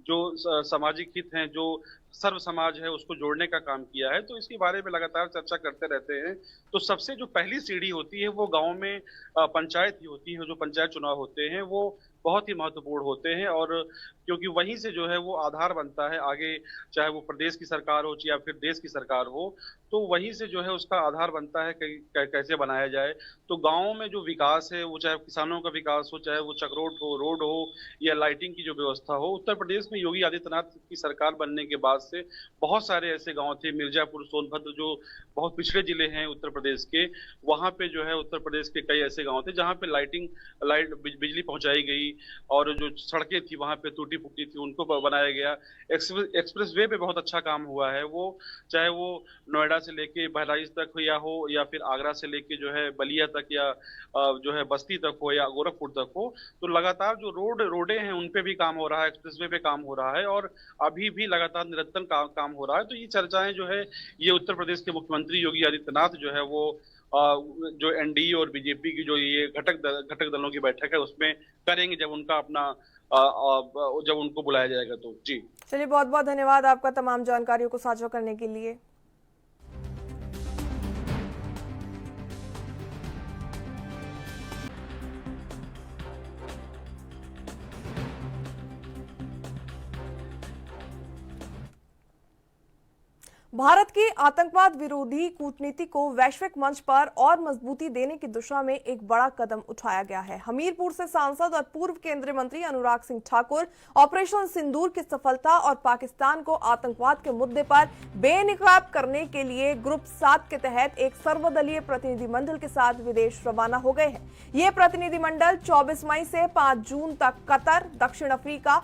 जो सामाजिक हित हैं, जो सर्व समाज है उसको जोड़ने का काम किया है। तो इसके बारे में लगातार चर्चा करते रहते हैं। तो सबसे जो पहली सीढ़ी होती है वो गांव में पंचायत ही होती है। जो पंचायत चुनाव होते हैं वो बहुत ही महत्वपूर्ण होते हैं और क्योंकि वहीं से जो है वो आधार बनता है आगे, चाहे वो प्रदेश की सरकार हो या फिर देश की सरकार हो, तो वहीं से जो है उसका आधार बनता है कैसे बनाया जाए। तो गाँव में जो विकास है, वो चाहे किसानों का विकास हो, चाहे वो चक्रोट हो, रोड हो या लाइटिंग की जो व्यवस्था हो, उत्तर प्रदेश में योगी आदित्यनाथ की सरकार बनने के बाद से बहुत सारे ऐसे गांव थे, मिर्जापुर, सोनभद्र, जो बहुत पिछड़े जिले हैं उत्तर प्रदेश के, वहां पे जो है उत्तर प्रदेश के कई ऐसे गांव थे जहां पे बिजली पहुंचाई गई और जो सड़कें थी वहां पे टूटी फूटी थी उनको बनाया गया। एक्सप्रेस वे पे बहुत अच्छा काम हुआ है। वो चाहे वो नोएडा से लेके बहराइच तक या फिर आगरा से लेके जो है बलिया तक या जो है बस्ती तक हो या गोरखपुर तक हो, तो लगातार जो रोडे हैं उन पे भी काम हो रहा है, एक्सप्रेस वे पे काम हो रहा है और अभी भी लगातार निरंतर काम हो रहा है। तो ये चर्चाएं जो है ये उत्तर प्रदेश के मुख्यमंत्री योगी आदित्यनाथ जो है वो जो एनडीए और बीजेपी की जो ये घटक दलों की बैठक है उसमें करेंगे जब उनका अपना जब उनको बुलाया जाएगा। तो जी चलिए, बहुत बहुत धन्यवाद आपका तमाम जानकारियों को साझा करने के लिए। भारत की आतंकवाद विरोधी कूटनीति को वैश्विक मंच पर और मजबूती देने की दिशा में एक बड़ा कदम उठाया गया है। हमीरपुर से सांसद और पूर्व केंद्रीय मंत्री अनुराग सिंह ठाकुर ऑपरेशन सिंदूर की सफलता और पाकिस्तान को आतंकवाद के मुद्दे पर बेनकाब करने के लिए ग्रुप 7 के तहत एक सर्वदलीय प्रतिनिधिमंडल के साथ विदेश रवाना हो गए हैं। ये प्रतिनिधिमंडल 24 मई से 5 जून तक कतर, दक्षिण अफ्रीका,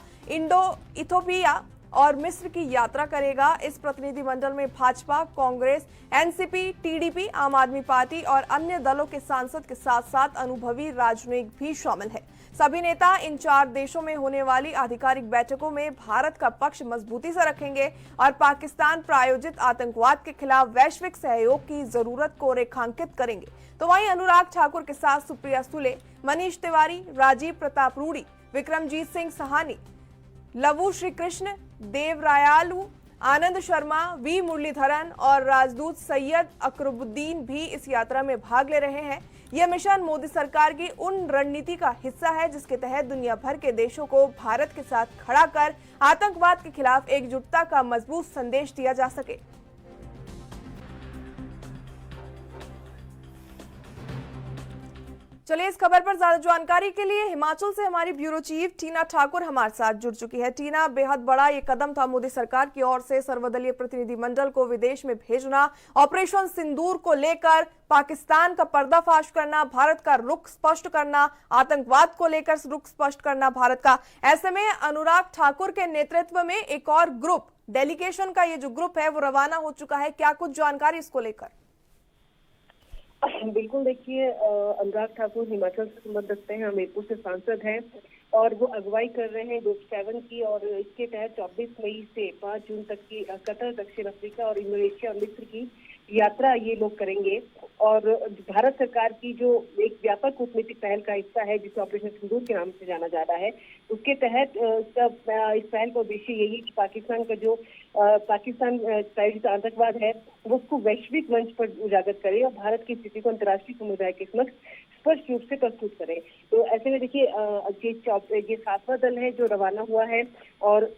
इथोपिया और मिस्र की यात्रा करेगा। इस प्रतिनिधिमंडल में भाजपा, कांग्रेस, एनसीपी, टीडीपी, आम आदमी पार्टी और अन्य दलों के सांसद के साथ साथ अनुभवी राजनयिक भी शामिल है। सभी नेता इन 4 देशों में होने वाली आधिकारिक बैठकों में भारत का पक्ष मजबूती से रखेंगे और पाकिस्तान प्रायोजित आतंकवाद के खिलाफ वैश्विक सहयोग की जरूरत को रेखांकित करेंगे। तो वहीं अनुराग ठाकुर के साथ सुप्रिया सुले, मनीष तिवारी, राजीव प्रताप रूडी, विक्रमजीत सिंह सहानी, लवु श्रीकृष्ण, देव रायालू, आनंद शर्मा, वी मुरलीधरन और राजदूत सैयद अकरुद्दीन भी इस यात्रा में भाग ले रहे हैं। यह मिशन मोदी सरकार की उन रणनीति का हिस्सा है जिसके तहत दुनिया भर के देशों को भारत के साथ खड़ा कर आतंकवाद के खिलाफ एकजुटता का मजबूत संदेश दिया जा सके। चलिए, इस खबर पर ज्यादा जानकारी के लिए हिमाचल से हमारी ब्यूरो चीफ टीना ठाकुर हमारे साथ जुड़ चुकी है। टीना, बेहद बड़ा ये कदम था मोदी सरकार की ओर से सर्वदलीय प्रतिनिधिमंडल को विदेश में भेजना, ऑपरेशन सिंदूर को लेकर पाकिस्तान का पर्दाफाश करना, भारत का रुख स्पष्ट करना, आतंकवाद को लेकर रुख स्पष्ट करना भारत का। ऐसे में अनुराग ठाकुर के नेतृत्व में एक और ग्रुप, डेलीगेशन का ये जो ग्रुप है वो रवाना हो चुका है। क्या कुछ जानकारी इसको लेकर? बिल्कुल, देखिए अनुराग ठाकुर हिमाचल से संबंध रखते हैं, हमीरपुर से सांसद हैं और वो अगुवाई कर रहे हैं ग्रुप 7 की और इसके तहत 24 मई से 5 जून तक की कतर, दक्षिण अफ्रीका और इंडोनेशिया और मिस्र की यात्रा ये लोग करेंगे। और भारत सरकार की जो एक व्यापक कूटनीतिक पहल का हिस्सा है जिसे ऑपरेशन सिंदूर के नाम से जाना जाता है, उसके तहत इस पहल का उद्देश्य यही कि पाकिस्तान का जो पाकिस्तान प्रायोजित आतंकवाद है वो उसको वैश्विक मंच पर उजागर करे और भारत की स्थिति को अंतर्राष्ट्रीय समुदाय के समक्ष स्पष्ट रूप से प्रस्तुत करे। तो ऐसे में देखिए ये 7वां दल है जो रवाना हुआ है और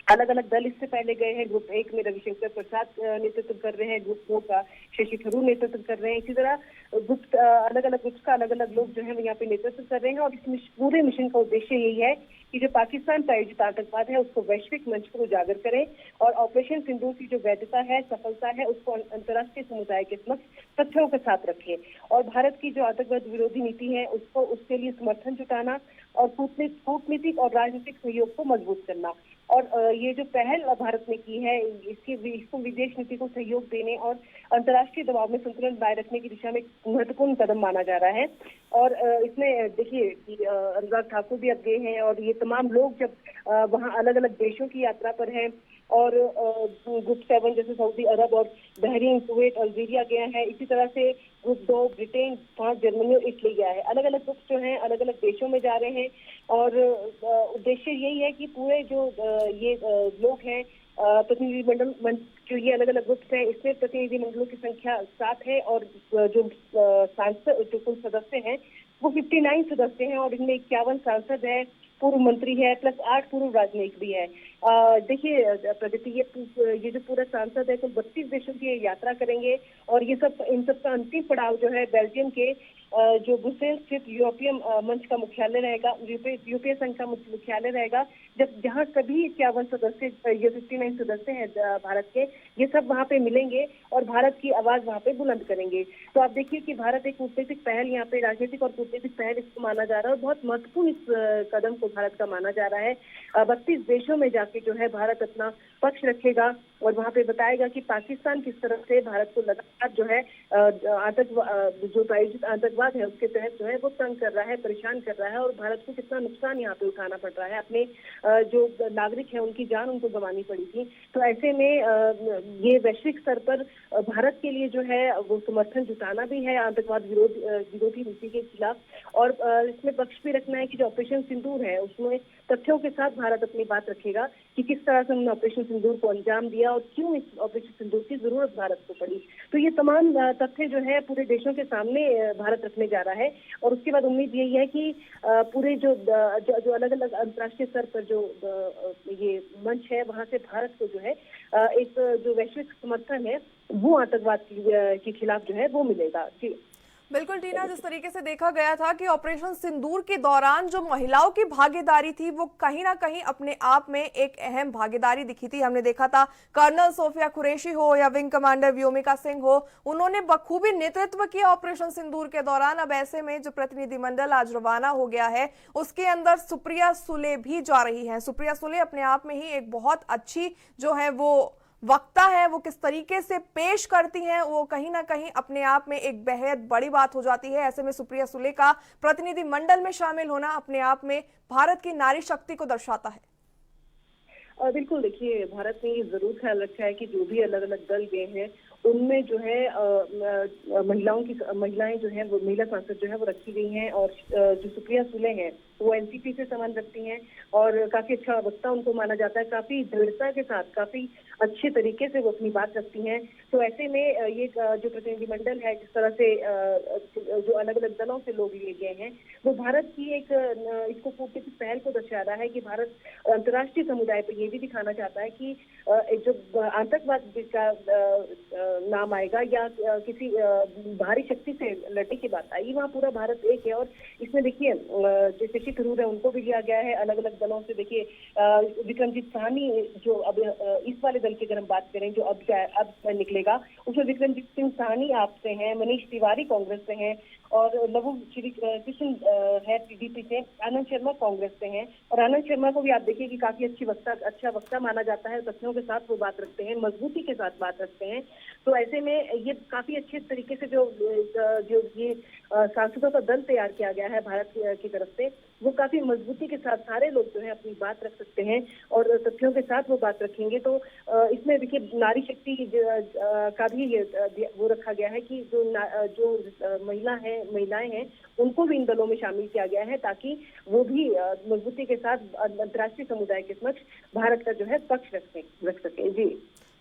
अलग अलग दल इससे पहले गए हैं। ग्रुप 1 में रविशंकर प्रसाद नेतृत्व कर रहे हैं, ग्रुप 2 का शशि थरूर नेतृत्व कर रहे हैं। इसी तरह अलग अलग ग्रुप्स का अलग अलग लोग जो है यहाँ पे नेतृत्व कर रहे हैं और इस पूरे मिशन का उद्देश्य यही है कि जो पाकिस्तान प्रायोजित आतंकवाद है उसको वैश्विक मंच पर उजागर करें और ऑपरेशन सिंदूर की जो वैधता है, सफलता है, उसको अंतर्राष्ट्रीय समुदाय के समक्ष तथ्यों के साथ रखें और भारत की जो आतंकवाद विरोधी नीति है उसको उसके लिए समर्थन जुटाना और कूटनीतिक और राजनीतिक सहयोग को मजबूत करना। और ये जो पहल भारत ने की है इसको विदेश नीति को सहयोग देने और अंतर्राष्ट्रीय दबाव में संतुलन बनाए रखने की दिशा में महत्वपूर्ण कदम माना जा रहा है। और इसमें देखिए अनुराग ठाकुर भी अब गए हैं और ये तमाम लोग जब वहाँ अलग अलग देशों की यात्रा पर हैं और ग्रुप 7 जैसे सऊदी अरब और बहरीन, कुवैत, अल्जीरिया गया है। इसी तरह से ग्रुप 2 ब्रिटेन, फ्रांस, जर्मनी और इटली गया है। अलग अलग ग्रुप्स जो हैं अलग अलग देशों में जा रहे हैं और उद्देश्य यही है कि पूरे जो ये लोग हैं प्रतिनिधिमंडल जो ये अलग अलग ग्रुप्स हैं इसमें प्रतिनिधिमंडलों की संख्या 7 है और जो सांसद जो कुल सदस्य हैं वो 59 सदस्य हैं और इनमें 51 सांसद है, पूर्व मंत्री है प्लस 8 पूर्व राजनयिक भी है। देखिए प्रगति ये जो पूरा सांसद है कुल 32 देशों की यात्रा करेंगे और ये सब इन सब का अंतिम पड़ाव जो है बेल्जियम के जो ब्रुसेल स्थित यूरोपीय मंच का मुख्यालय रहेगा, यूरोपीय संघ का मुख्यालय रहेगा, जहाँ सभी 51 सदस्य ये 59 सदस्य हैं भारत के, ये सब वहाँ पे मिलेंगे और भारत की आवाज वहाँ पे बुलंद करेंगे। तो आप देखिए कि भारत एक कूटनीतिक पहल यहाँ पे राजनीतिक और कूटनीतिक पहल इसको माना जा रहा है और बहुत महत्वपूर्ण इस कदम को भारत का माना जा रहा है। 32 देशों में जाके जो है भारत अपना पक्ष रखेगा और वहाँ पे बताएगा कि पाकिस्तान किस तरह से भारत को लगातार जो है जो प्रायोजित आतंकवाद है उसके तहत जो है वो तंग कर रहा है, परेशान कर रहा है और भारत को कितना नुकसान यहाँ पे उठाना पड़ रहा है। अपने जो नागरिक है उनकी जान उनको गंवानी पड़ी थी। तो ऐसे में ये वैश्विक स्तर पर भारत के लिए जो है वो समर्थन जुटाना भी है आतंकवाद विरोधी नीति के खिलाफ और इसमें पक्ष भी रखना है कि जो ऑपरेशन सिंदूर है उसमें तथ्यों के साथ भारत अपनी बात रखेगा कि किस तरह से हमने ऑपरेशन सिंदूर को अंजाम दिया और क्यों इस ऑपरेशन सिंदूर की जरूरत भारत को पड़ी। तो ये तमाम तथ्य जो है पूरे देशों के सामने भारत रखने जा रहा है और उसके बाद उम्मीद यही है कि पूरे जो अलग अलग अंतर्राष्ट्रीय स्तर पर जो ये मंच है वहां से भारत को जो है एक जो वैश्विक समर्थन है वो आतंकवाद के खिलाफ जो है वो मिलेगा। जी बिल्कुल टीना, जिस तरीके से देखा गया था कि ऑपरेशन सिंदूर के दौरान जो महिलाओं की भागीदारी थी वो कहीं ना कहीं अपने आप में एक अहम भागीदारी दिखी थी। हमने देखा था कर्नल सोफिया कुरैशी हो या विंग कमांडर व्योमिका सिंह हो, उन्होंने बखूबी नेतृत्व किया ऑपरेशन सिंदूर के दौरान। अब ऐसे में जो प्रतिनिधिमंडल आज रवाना हो गया है उसके अंदर सुप्रिया सुले भी जा रही है। सुप्रिया सुले अपने आप में ही एक बहुत अच्छी जो है वो वक्ता है, वो किस तरीके से पेश करती हैं वो कहीं ना कहीं अपने आप में एक बेहद बड़ी बात हो जाती है। ऐसे में सुप्रिया सुले का प्रतिनिधि मंडल में शामिल होना अपने आप में भारत की नारी शक्ति को दर्शाता है। बिल्कुल, देखिए भारत ने ये जरूर ख्याल रखा है कि जो भी अलग अलग दल गए हैं उनमें जो है महिलाएं जो है वो महिला सांसद जो है वो रखी गई हैं और जो सुप्रिया सुले हैं वो एनसीपी से संबंध रखती हैं और काफी अच्छा वक्ता उनको माना जाता है, काफी दृढ़ता के साथ काफी अच्छे तरीके से वो अपनी बात रखती हैं। तो ऐसे में ये जो प्रतिनिधिमंडल है जिस तरह से जो अलग अलग दलों से लोग लिए गए हैं वो भारत की एक इसको कूटनीतिक पहल को दर्शा रहा है कि भारत अंतर्राष्ट्रीय समुदाय पर ये भी दिखाना चाहता है कि जो आतंकवाद का नाम आएगा या किसी बाहरी शक्ति से लड़ने की बात आई वहाँ पूरा भारत एक है। और इसमें देखिए जो शशि थरूर है उनको भी लिया गया है अलग अलग दलों से। देखिए विक्रमजीत साहनी जो अब इस वाले दल की अगर हम बात करें जो अब निकलेगा उसमें विक्रमजीत सिंह साहनी आपसे हैं, मनीष तिवारी कांग्रेस से हैं और लवु श्री कृष्ण है टीडीपी से, आनंद शर्मा कांग्रेस से हैं और आनंद शर्मा को भी आप देखिए कि काफी अच्छा वक्ता माना जाता है, तथ्यों के साथ वो बात रखते हैं, मजबूती के साथ बात रखते हैं। तो ऐसे में ये काफी अच्छे तरीके से जो ये सांसदों का दल तैयार किया गया है भारत की तरफ से वो काफी मजबूती के साथ सारे लोग जो है अपनी बात रख सकते हैं और तथ्यों के साथ वो बात रखेंगे। तो इसमें देखिए नारी शक्ति का भी वो रखा गया है कि जो महिलाएं हैं उनको भी इन दलों में शामिल किया गया है, ताकि वो भी मजबूती के साथ अंतर्राष्ट्रीय समुदाय के समक्ष भारत का जो है पक्ष रख सके। जी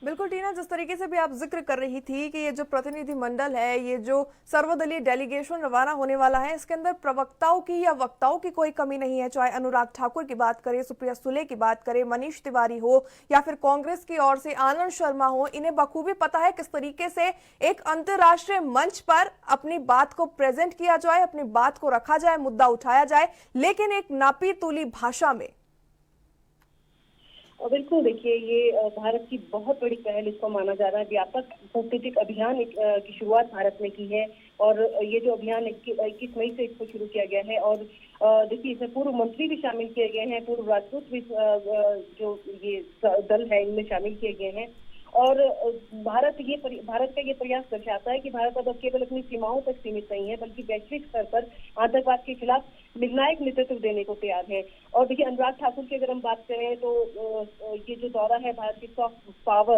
बिल्कुल टीना, जिस तरीके से भी आप जिक्र कर रही थी कि ये जो प्रतिनिधिमंडल है, ये जो सर्वदलीय डेलीगेशन रवाना होने वाला है, इसके अंदर प्रवक्ताओं की या वक्ताओं की कोई कमी नहीं है। चाहे अनुराग ठाकुर की बात करें, सुप्रिया सुले की बात करें, मनीष तिवारी हो या फिर कांग्रेस की ओर से आनंद शर्मा हो, इन्हें बखूबी पता है किस तरीके से एक अंतर्राष्ट्रीय मंच पर अपनी बात को प्रेजेंट किया जाए, अपनी बात को रखा जाए, मुद्दा उठाया जाए, लेकिन एक नापी तुली भाषा में। बिल्कुल, देखिए ये भारत की बहुत बड़ी पहल इसको माना जा रहा है। व्यापक कूटनीतिक अभियान की शुरुआत भारत ने की है और ये जो अभियान 21 मई से इसको शुरू किया गया है। और देखिए इसमें पूर्व मंत्री भी शामिल किए गए हैं, पूर्व राजदूत भी जो ये दल है इनमें शामिल किए गए हैं। और भारत का ये प्रयास दर्शाता है कि भारत अब केवल अपनी सीमाओं तक सीमित नहीं है, बल्कि वैश्विक स्तर पर आतंकवाद के खिलाफ निर्णायक नेतृत्व देने को तैयार है। और देखिए अनुराग ठाकुर की अगर हम बात करें तो ये जो दौरा है भारत की सॉफ्ट पावर,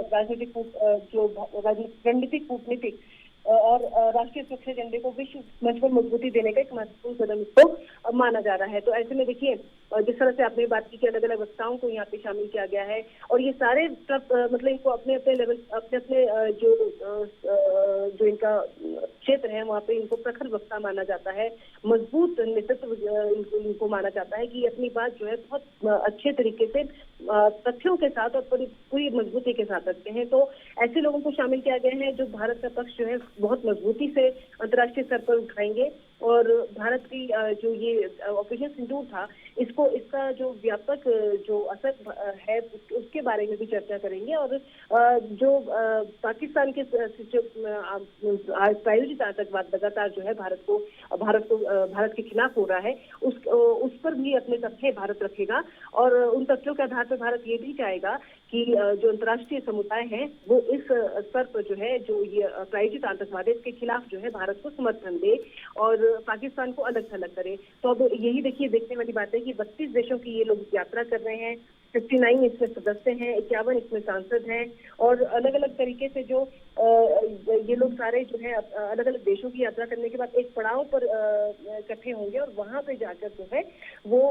रणनीतिक कूटनीतिक और राष्ट्रीय सुरक्षा एजेंडे को विश्व मंच पर मजबूती देने का एक महत्वपूर्ण कदम इसको माना जा रहा है। तो ऐसे में देखिए जिस तरह से आपने बात की कि अलग अलग वक्ताओं को यहाँ पे शामिल किया गया है और ये सारे मतलब इनको अपने अपने लेवल अपने जो इनका क्षेत्र है वहाँ पे इनको प्रखर वक्ता माना जाता है, मजबूत नेतृत्व इनको माना जाता है कि अपनी बात जो है बहुत अच्छे तरीके से तथ्यों के साथ और पूरी मजबूती के साथ रखते हैं। तो ऐसे लोगों को शामिल किया गया है जो भारत का पक्ष जो है बहुत मजबूती से अंतर्राष्ट्रीय स्तर पर उठाएंगे और भारत की जो ये ऑपरेशन सिंदूर था इसका जो व्यापक जो असर है उसके बारे में भी चर्चा करेंगे और जो पाकिस्तान के जो प्रायोजित आतंकवाद लगातार जो है भारत के खिलाफ हो रहा है उस पर भी अपने तथ्य भारत रखेगा और उन तथ्यों के आधार पर भारत ये भी चाहेगा कि जो अंतर्राष्ट्रीय समुदाय है वो इस स्तर पर जो है जो ये प्रायोजित आतंकवाद है इसके खिलाफ जो है भारत को समर्थन दे और पाकिस्तान को अलग थलग करे। तो अब यही देखिए देखने वाली बात है कि 32 देशों की ये लोग यात्रा कर रहे हैं, 59 इसमें सदस्य हैं, 51 इसमें सांसद हैं और अलग अलग तरीके से जो ये लोग सारे जो है अलग अलग देशों की यात्रा करने के बाद एक पड़ाव पर इकट्ठे होंगे और वहां पे जाकर जो है वो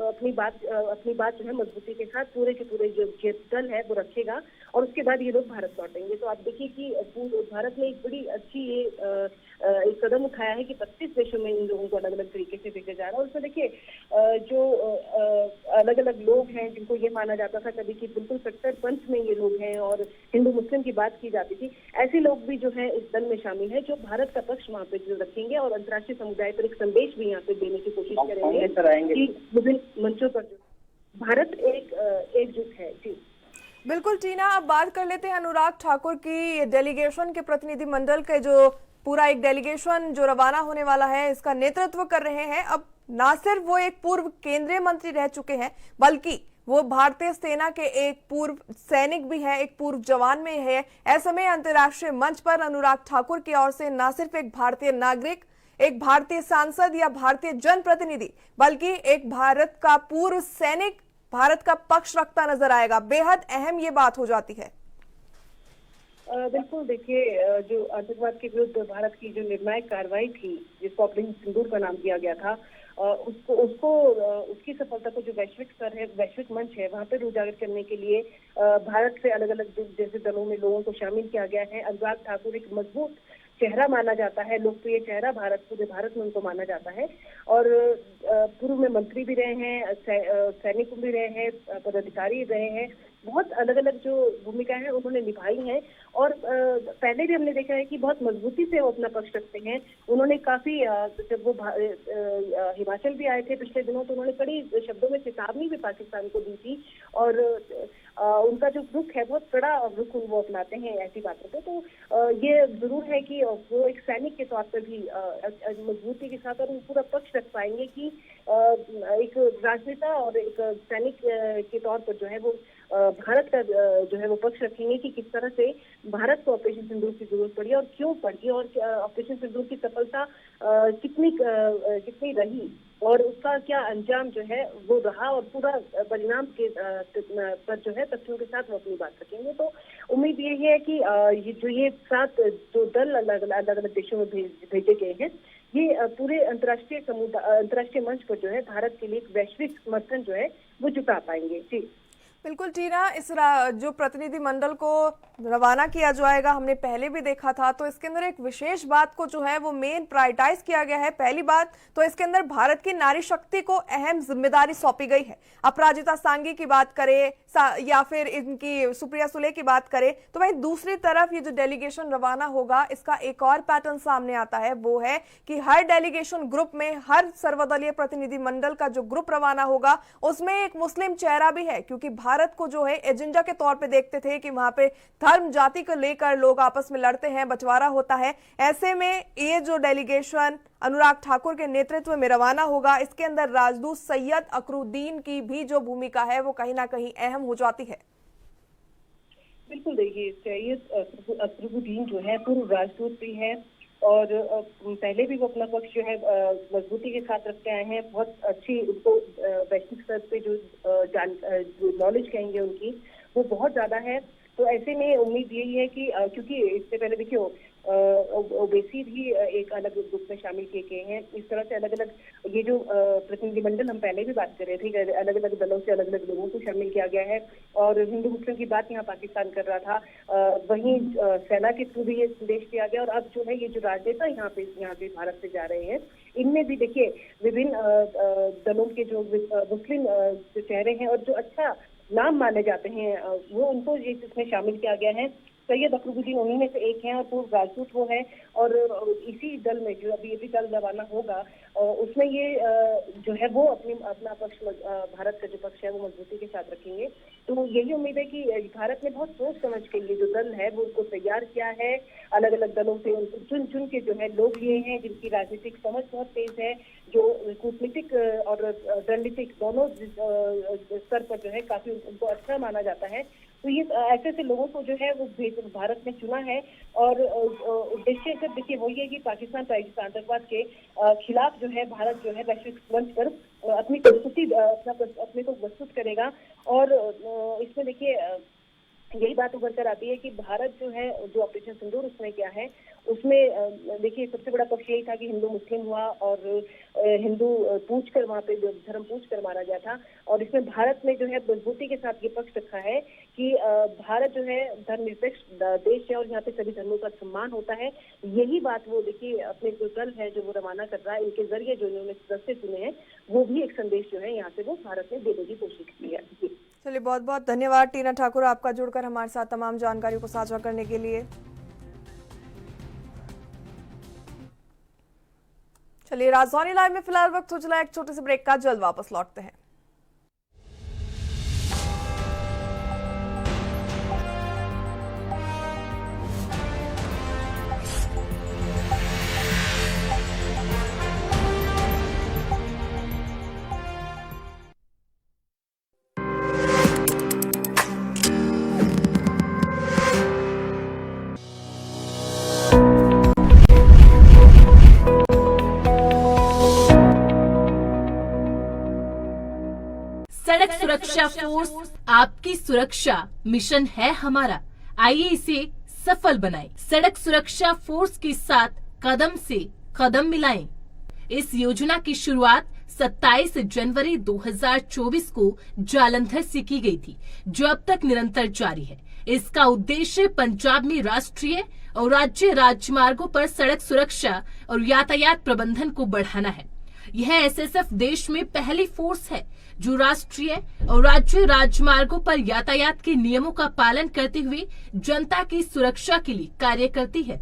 अपनी बात जो है मजबूती के साथ पूरे के पूरे जो दल है वो रखेगा और उसके बाद ये लोग भारत लौटेंगे। तो आप देखिए कि भारत ने एक बड़ी अच्छी ये एक कदम उठाया है कि 32 देशों में इन लोगों को अलग अलग तरीके से भेजा जा रहा है और उसमें देखिए जो अलग अलग लोग हैं जिनको ये माना जाता था कभी कि बिल्कुल कट्टरपंथ में ये लोग हैं और हिंदू मुस्लिम की बात की जाती थी, ऐसे लोग भी जो है इस दल में शामिल है जो भारत का पक्ष वहाँ पे जो रखेंगे और अंतर्राष्ट्रीय समुदाय पर एक संदेश भी यहाँ पे देने की कोशिश करेंगे कि विभिन्न मंचों पर जो भारत एकजुट है। जी बिल्कुल टीना, अब बात कर लेते हैं अनुराग ठाकुर की डेलीगेशन के प्रतिनिधिमंडल के जो पूरा एक डेलीगेशन जो रवाना होने वाला है इसका नेतृत्व कर रहे हैं। अब ना सिर्फ वो एक पूर्व केंद्रीय मंत्री रह चुके हैं बल्कि वो भारतीय सेना के एक पूर्व सैनिक भी है, एक पूर्व जवान में है। ऐसे में अंतर्राष्ट्रीय मंच पर अनुराग ठाकुर की ओर से न सिर्फ एक भारतीय नागरिक, एक भारतीय सांसद या भारतीय जनप्रतिनिधि बल्कि एक भारत का पूर्व सैनिक भारत का पक्ष रखता नजर आएगा। बेहद अहम ये बात हो जाती है। बिल्कुल, देखिए जो आतंकवाद के विरुद्ध भारत की जो निर्णायक कार्रवाई थी जिसको ऑपरेशन सिंदूर का नाम दिया गया था उसकी सफलता को जो वैश्विक स्तर है, वैश्विक मंच है, वहाँ पर उजागर करने के लिए भारत से अलग अलग जैसे दलों में लोगों को शामिल किया गया है। अनुराग ठाकुर एक मजबूत चेहरा माना जाता है, लोकप्रिय चेहरा पूरे भारत में उनको माना जाता है और पूर्व में मंत्री भी रहे हैं, सैनिक भी रहे हैं, पदाधिकारी रहे हैं, बहुत अलग अलग जो भूमिकाएं हैं उन्होंने निभाई हैं और पहले भी हमने देखा है कि बहुत मजबूती से वो अपना पक्ष रखते हैं। उन्होंने काफी जब वो हिमाचल भी आए थे पिछले दिनों तो उन्होंने कड़ी शब्दों में चेतावनी भी पाकिस्तान को दी थी और उनका जो रुख है बहुत कड़ा रुख वो अपनाते हैं ऐसी बातों पे। तो ये जरूर है कि वो एक सैनिक के तौर पर भी मजबूती के साथ और पूरा पक्ष रख पाएंगे कि एक राजनेता और एक सैनिक के तौर पर जो है वो भारत का जो है वो पक्ष रखेंगे कि किस तरह से भारत को ऑपरेशन सिंदूर की जरूरत पड़ी और क्यों पड़ी और ऑपरेशन सिंदूर की सफलता कितनी रही और उसका क्या अंजाम जो है वो रहा और पूरा परिणाम के पर जो है तथ्यों के साथ वो अपनी बात रखेंगे। तो उम्मीद ये है कि ये 7 जो दल अलग अलग देशों में भेजे गए हैं, ये पूरे अंतर्राष्ट्रीय मंच पर जो है भारत के लिए एक वैश्विक समर्थन जो है वो जुटा पाएंगे। जी बिल्कुल टीना, इस जो प्रतिनिधि मंडल को रवाना किया जाएगा हमने पहले भी देखा था, तो इसके अंदर एक विशेष बात को जो है वो मेन प्रायोरिटाइज किया गया है। पहली बात तो इसके अंदर भारत की नारी शक्ति को अहम जिम्मेदारी सौंपी गई है। अपराजिता सांघी की बात करें या फिर इनकी सुप्रिया सुले की बात करें, तो वहीं दूसरी तरफ ये जो डेलीगेशन रवाना होगा इसका एक और पैटर्न सामने आता है, वो है कि हर डेलीगेशन ग्रुप में, हर सर्वदलीय प्रतिनिधि मंडल का जो ग्रुप रवाना होगा उसमें एक मुस्लिम चेहरा भी है, क्योंकि भारत को जो है एजेंडा के तौर पे देखते थे कि वहां पे धर्म जाति को लेकर लोग आपस में लड़ते हैं, बंटवारा होता है। ऐसे में ये जो डेलीगेशन अनुराग ठाकुर के नेतृत्व में रवाना होगा, इसके अंदर राजदूत सैयद अकरुद्दीन की भी जो भूमिका है वो कहीं ना कहीं अहम हो जाती है। बिल्कुल, देखिए सैयद अकरुद्दीन जो है पूर्व राजदूत भी है और पहले भी वो अपना पक्ष जो है मजबूती के साथ रखते आए हैं। बहुत अच्छी उनको वैश्विक स्तर पे जो नॉलेज कहेंगे उनकी वो बहुत ज्यादा है। तो ऐसे में उम्मीद यही है कि क्योंकि इससे पहले देखिए ओवैसी भी एक अलग ग्रुप में शामिल किए गए हैं। इस तरह से अलग अलग ये जो प्रतिनिधिमंडल हम पहले भी बात कर रहे थे, अलग अलग दलों से अलग अलग लोगों को शामिल किया गया है और हिंदू मुस्लिम की बात यहाँ पाकिस्तान कर रहा था, वहीं सेना के थ्रू भी ये संदेश दिया गया। और अब जो है ये जो राजनेता यहाँ पे भारत से जा रहे हैं, इनमें भी देखिए विभिन्न दलों के जो मुस्लिम जो चेहरे हैं और जो अच्छा नाम माने जाते हैं वो उनको इसमें शामिल किया गया है। सैयद अकरुद्दीन उन्हीं में से एक हैं और पूर्व राजदूत वो है और इसी दल में जो अभी ये दल रवाना होगा उसमें ये जो है वो अपना पक्ष, भारत का जो पक्ष है वो मजबूती के साथ रखेंगे। तो यही उम्मीद है कि भारत ने बहुत सोच समझ के ये जो दल है वो उनको तैयार किया है। अलग अलग दलों से उनको चुन के जो है लोग लिए हैं जिनकी राजनीतिक समझ बहुत तेज है, जो कूटनीतिक और रणनीतिक दोनों स्तर पर जो है काफी उनको अच्छा माना जाता है। तो ये ऐसे लोगों को जो है वो भारत ने चुना है और उद्देश्य सिर्फ देखिए वही है कि पाकिस्तान प्रायोजित आतंकवाद के खिलाफ जो है भारत जो है वैश्विक मंच पर अपनी प्रस्तुति अपने को प्रस्तुत करेगा। और इसमें देखिए यही बात उभर कर आती है कि भारत जो है जो ऑपरेशन सिंदूर उसमें क्या है, उसमें देखिए सबसे बड़ा पक्ष यही था कि हिंदू मुस्लिम हुआ और हिंदू पूछ कर वहाँ पे धर्म पूछ कर मारा गया था। और इसमें भारत ने जो है मजबूती के साथ ये पक्ष रखा है कि भारत जो है धर्मनिरपेक्ष देश है और यहाँ पे सभी धर्मों का सम्मान होता है। यही बात वो देखिए अपने जो दल है जो वो रवाना कर रहा है, इनके जरिए जो इन्होंने सदस्य चुने हैं वो भी एक संदेश जो है यहाँ से वो भारत ने देने की कोशिश की है। चलिए, बहुत बहुत धन्यवाद टीना ठाकुर आपका जुड़कर हमारे साथ तमाम जानकारियों को साझा करने के लिए। चलिए, राजधानी लाइव में फिलहाल वक्त हो चला एक छोटे से ब्रेक का, जल्द वापस लौटते हैं। सड़क सुरक्षा फोर्स, आपकी सुरक्षा मिशन है हमारा। आइए इसे सफल बनाएं। सड़क सुरक्षा फोर्स के साथ कदम से कदम मिलाएं। इस योजना की शुरुआत 27 जनवरी 2024 को जालंधर से की गई थी, जो अब तक निरंतर जारी है। इसका उद्देश्य पंजाब में राष्ट्रीय और राज्य राजमार्गों पर सड़क सुरक्षा और यातायात प्रबंधन को बढ़ाना है। यह एसएसएफ देश में पहली फोर्स है जो राष्ट्रीय और राज्य राजमार्गों पर यातायात के नियमों का पालन करते हुए जनता की सुरक्षा के लिए कार्य करती है।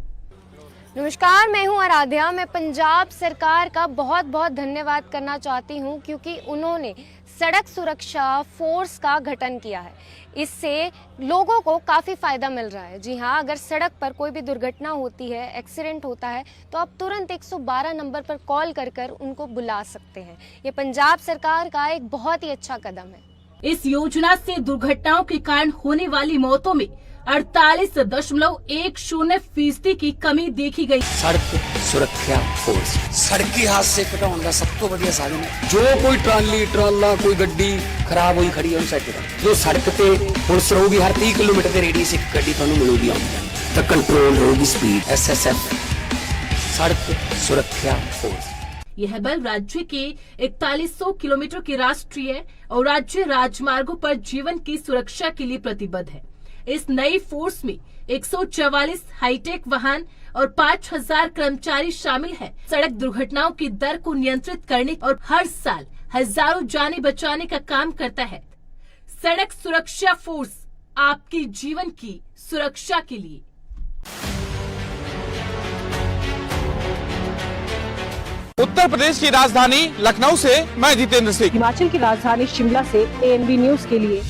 नमस्कार, मैं हूं आराध्या। मैं पंजाब सरकार का बहुत बहुत धन्यवाद करना चाहती हूं क्योंकि उन्होंने सड़क सुरक्षा फोर्स का गठन किया है। इससे लोगों को काफ़ी फ़ायदा मिल रहा है। जी हाँ, अगर सड़क पर कोई भी दुर्घटना होती है, एक्सीडेंट होता है, तो आप तुरंत 112 नंबर पर कॉल कर उनको बुला सकते हैं। ये पंजाब सरकार का एक बहुत ही अच्छा कदम है। इस योजना से दुर्घटनाओं के कारण होने वाली मौतों में 48.10% की कमी देखी गई। सड़क सुरक्षा फोर्स सड़की हादसे घटाने का सब तो बढ़िया साधन है। जो कोई ट्राली ट्राला कोई गड्डी खराब हुई खड़ी है साइड जो सड़क पे पुलिस रहूगी हर 30 किलोमीटर के रेडियस एक गड्डी थानू मिलूगी तो कंट्रोल होगी स्पीड। SSF सड़क सुरक्षा फोर्स। यह बल राज्य के 4100 किलोमीटर के राष्ट्रीय और राज्य राजमार्गों पर जीवन की सुरक्षा के लिए प्रतिबद्ध है। इस नई फोर्स में 144 हाईटेक वाहन और 5000 कर्मचारी शामिल हैं। सड़क दुर्घटनाओं की दर को नियंत्रित करने और हर साल हजारों जानें बचाने का काम करता है। सड़क सुरक्षा फोर्स आपकी जीवन की सुरक्षा के लिए। उत्तर प्रदेश की राजधानी लखनऊ से मैं जितेंद्र सिंह। हिमाचल की राजधानी शिमला से ANB न्यूज के लिए।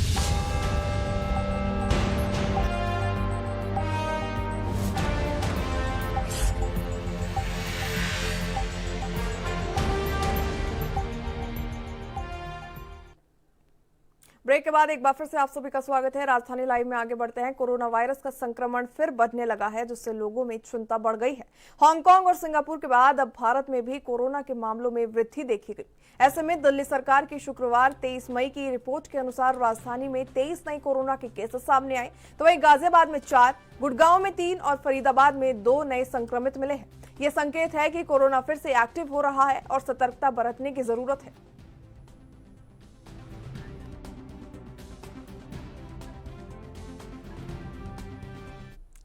ब्रेक के बाद एक बार फिर से आप सभी का स्वागत है। राजधानी लाइव में आगे बढ़ते हैं। कोरोना वायरस का संक्रमण फिर बढ़ने लगा है, जिससे लोगों में चिंता बढ़ गई है। हांगकांग और सिंगापुर के बाद अब भारत में भी कोरोना के मामलों में वृद्धि देखी गई। ऐसे में दिल्ली सरकार की शुक्रवार 23 मई की रिपोर्ट के अनुसार राजधानी में 23 नए कोरोना के केसेस सामने आए, तो वहीं गाजियाबाद में 4, गुड़गांव में 3 और फरीदाबाद में 2 नए संक्रमित मिले हैं। ये संकेत है कि कोरोना फिर से एक्टिव हो रहा है और सतर्कता बरतने की जरूरत है।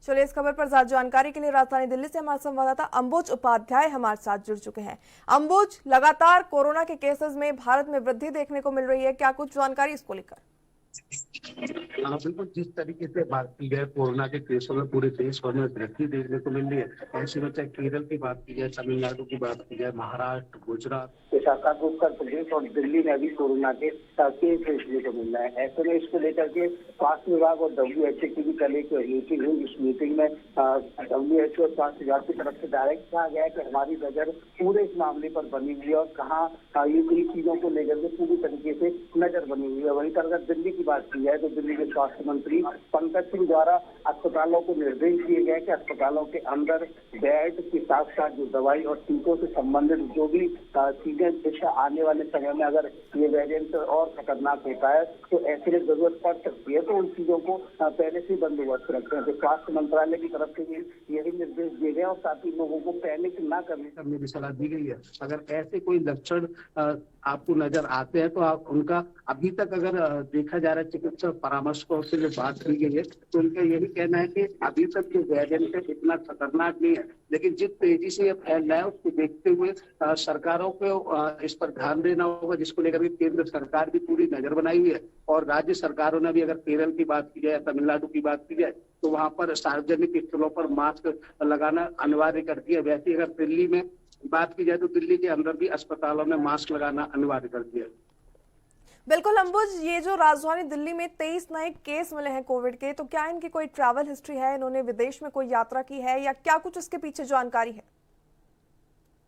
चलिए इस खबर पर ज्यादा जानकारी के लिए राजधानी दिल्ली से हमारे संवाददाता अंबुज उपाध्याय हमारे साथ जुड़ चुके हैं। अंबुज, लगातार कोरोना के केसेस में भारत में वृद्धि देखने को मिल रही है, क्या कुछ जानकारी इसको लेकर? बिल्कुल, जिस तरीके से बात की जाए कोरोना के केसों में पूरे देश भर में वृद्धि देखने को मिल रही है। ऐसे में चाहे केरल की बात की जाए, तमिलनाडु की बात की जाए, महाराष्ट्र, गुजरात के साथ साथ उत्तर प्रदेश और दिल्ली में भी कोरोना के केस देखने को मिल रहा है। ऐसे में इसको लेकर के स्वास्थ्य विभाग और WHO की भी कल एक मीटिंग हुई। इस मीटिंग में WHO और स्वास्थ्य विभाग की तरफ से डायरेक्ट कहा गया है कि हमारी नजर पूरे इस मामले पर बनी हुई है और कहाँ ये चीजों को लेकर के पूरी तरीके से नजर बनी हुई है। वहीं पर अगर दिल्ली की बात की जाए तो दिल्ली के स्वास्थ्य मंत्री पंकज सिंह द्वारा अस्पतालों को निर्देश दिए गए कि अस्पतालों के अंदर बेड के साथ साथ जो दवाई और टीकों से संबंधित जो भी चीजें आने वाले समय में अगर ये वेरिएंट और खतरनाक होता है तो ऐसे में जरूरत पड़ सकती है, तो उन चीजों को पहले से बंदोबस्त रखते हैं। तो स्वास्थ्य मंत्रालय की तरफ से यही निर्देश दिए गए और साथ ही लोगों को पैनिक न करने की सलाह दी गई है। अगर ऐसे कोई लक्षण आपको नजर आते हैं तो आप उनका अभी तक अगर देखा जा रहा है चिकित्सा परामर्शकों से जो बात की गई है तो उनका यही कहना है कि अभी तक जो वेरिएंट है इतना खतरनाक नहीं है, लेकिन जिस तेजी से ये फैल रहा है उसको देखते हुए सरकारों को इस पर ध्यान देना होगा, जिसको लेकर के केंद्र सरकार भी पूरी नजर बनाई हुई है और राज्य सरकारों ने भी, अगर केरल की बात की जाए, तमिलनाडु की बात की जाए तो वहां पर सार्वजनिक स्थलों पर मास्क लगाना अनिवार्य कर दिया। वैसे अगर दिल्ली में बात की जाए तो दिल्ली के अंदर भी अस्पतालों में मास्क लगाना अनिवार्य कर दिया। बिल्कुल अंबुज, ये जो राजधानी दिल्ली में 23 नए केस मिले हैं कोविड के, तो क्या इनकी कोई ट्रैवल हिस्ट्री है? इन्होंने विदेश में कोई यात्रा की है या क्या कुछ इसके पीछे जानकारी है?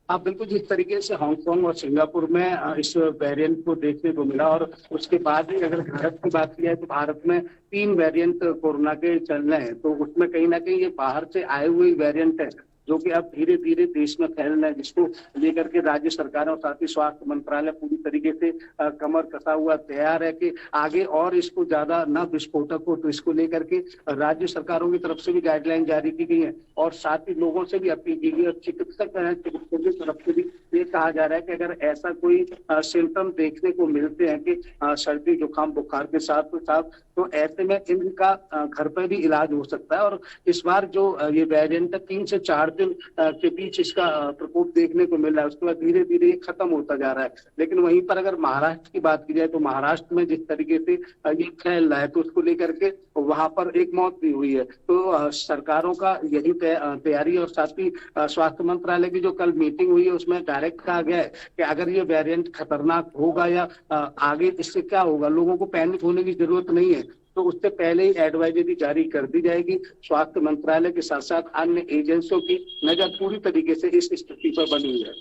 आप बिल्कुल जिस तरीके से हांगकांग और सिंगापुर में इस वेरिएंट को देखने को मिला और उसके बाद ही अगर भारत की बात की जाए तो भारत में 3 वेरिएंट कोरोना के चल रहे हैं, तो उसमें कहीं ना कहीं ये बाहर से आए हुए वेरिएंट है जो कि अब धीरे धीरे देश में फैल रहा है, जिसको लेकर के राज्य सरकार और साथ ही स्वास्थ्य मंत्रालय पूरी तरीके से कमर कसा हुआ तैयार है कि आगे और इसको ज्यादा न विस्फोटक हो। तो इसको लेकर के राज्य सरकारों की तरफ से भी गाइडलाइन जारी की गई है और साथ ही लोगों से भी अपील की गई है। चिकित्सकों की तरफ से भी ये कहा जा रहा है कि अगर ऐसा कोई सिम्टम देखने को मिलते हैं कि सर्दी जुकाम बुखार के साथ साथ, तो ऐसे में इनका घर पर भी इलाज हो सकता है। और इस बार जो ये वेरिएंट 3 से 4 दिन के बीच इसका प्रकोप देखने को मिल रहा है, उसके बाद धीरे धीरे ये खत्म होता जा रहा है। लेकिन वहीं पर अगर महाराष्ट्र की बात की जाए तो महाराष्ट्र में जिस तरीके से ये फैल रहा है तो उसको लेकर के वहां पर एक मौत भी हुई है। तो सरकारों का यही तैयारी और साथ ही स्वास्थ्य मंत्रालय की जो कल मीटिंग हुई है उसमें डायरेक्ट कहा गया है कि अगर ये वेरिएंट खतरनाक होगा या आगे इससे क्या होगा, लोगों को पैनिक होने की जरूरत नहीं है, तो उससे पहले ही एडवाइजरी जारी कर दी जाएगी। स्वास्थ्य मंत्रालय के साथ साथ अन्य एजेंसियों की नजर पूरी तरीके से इस स्थिति पर बनी हुई है।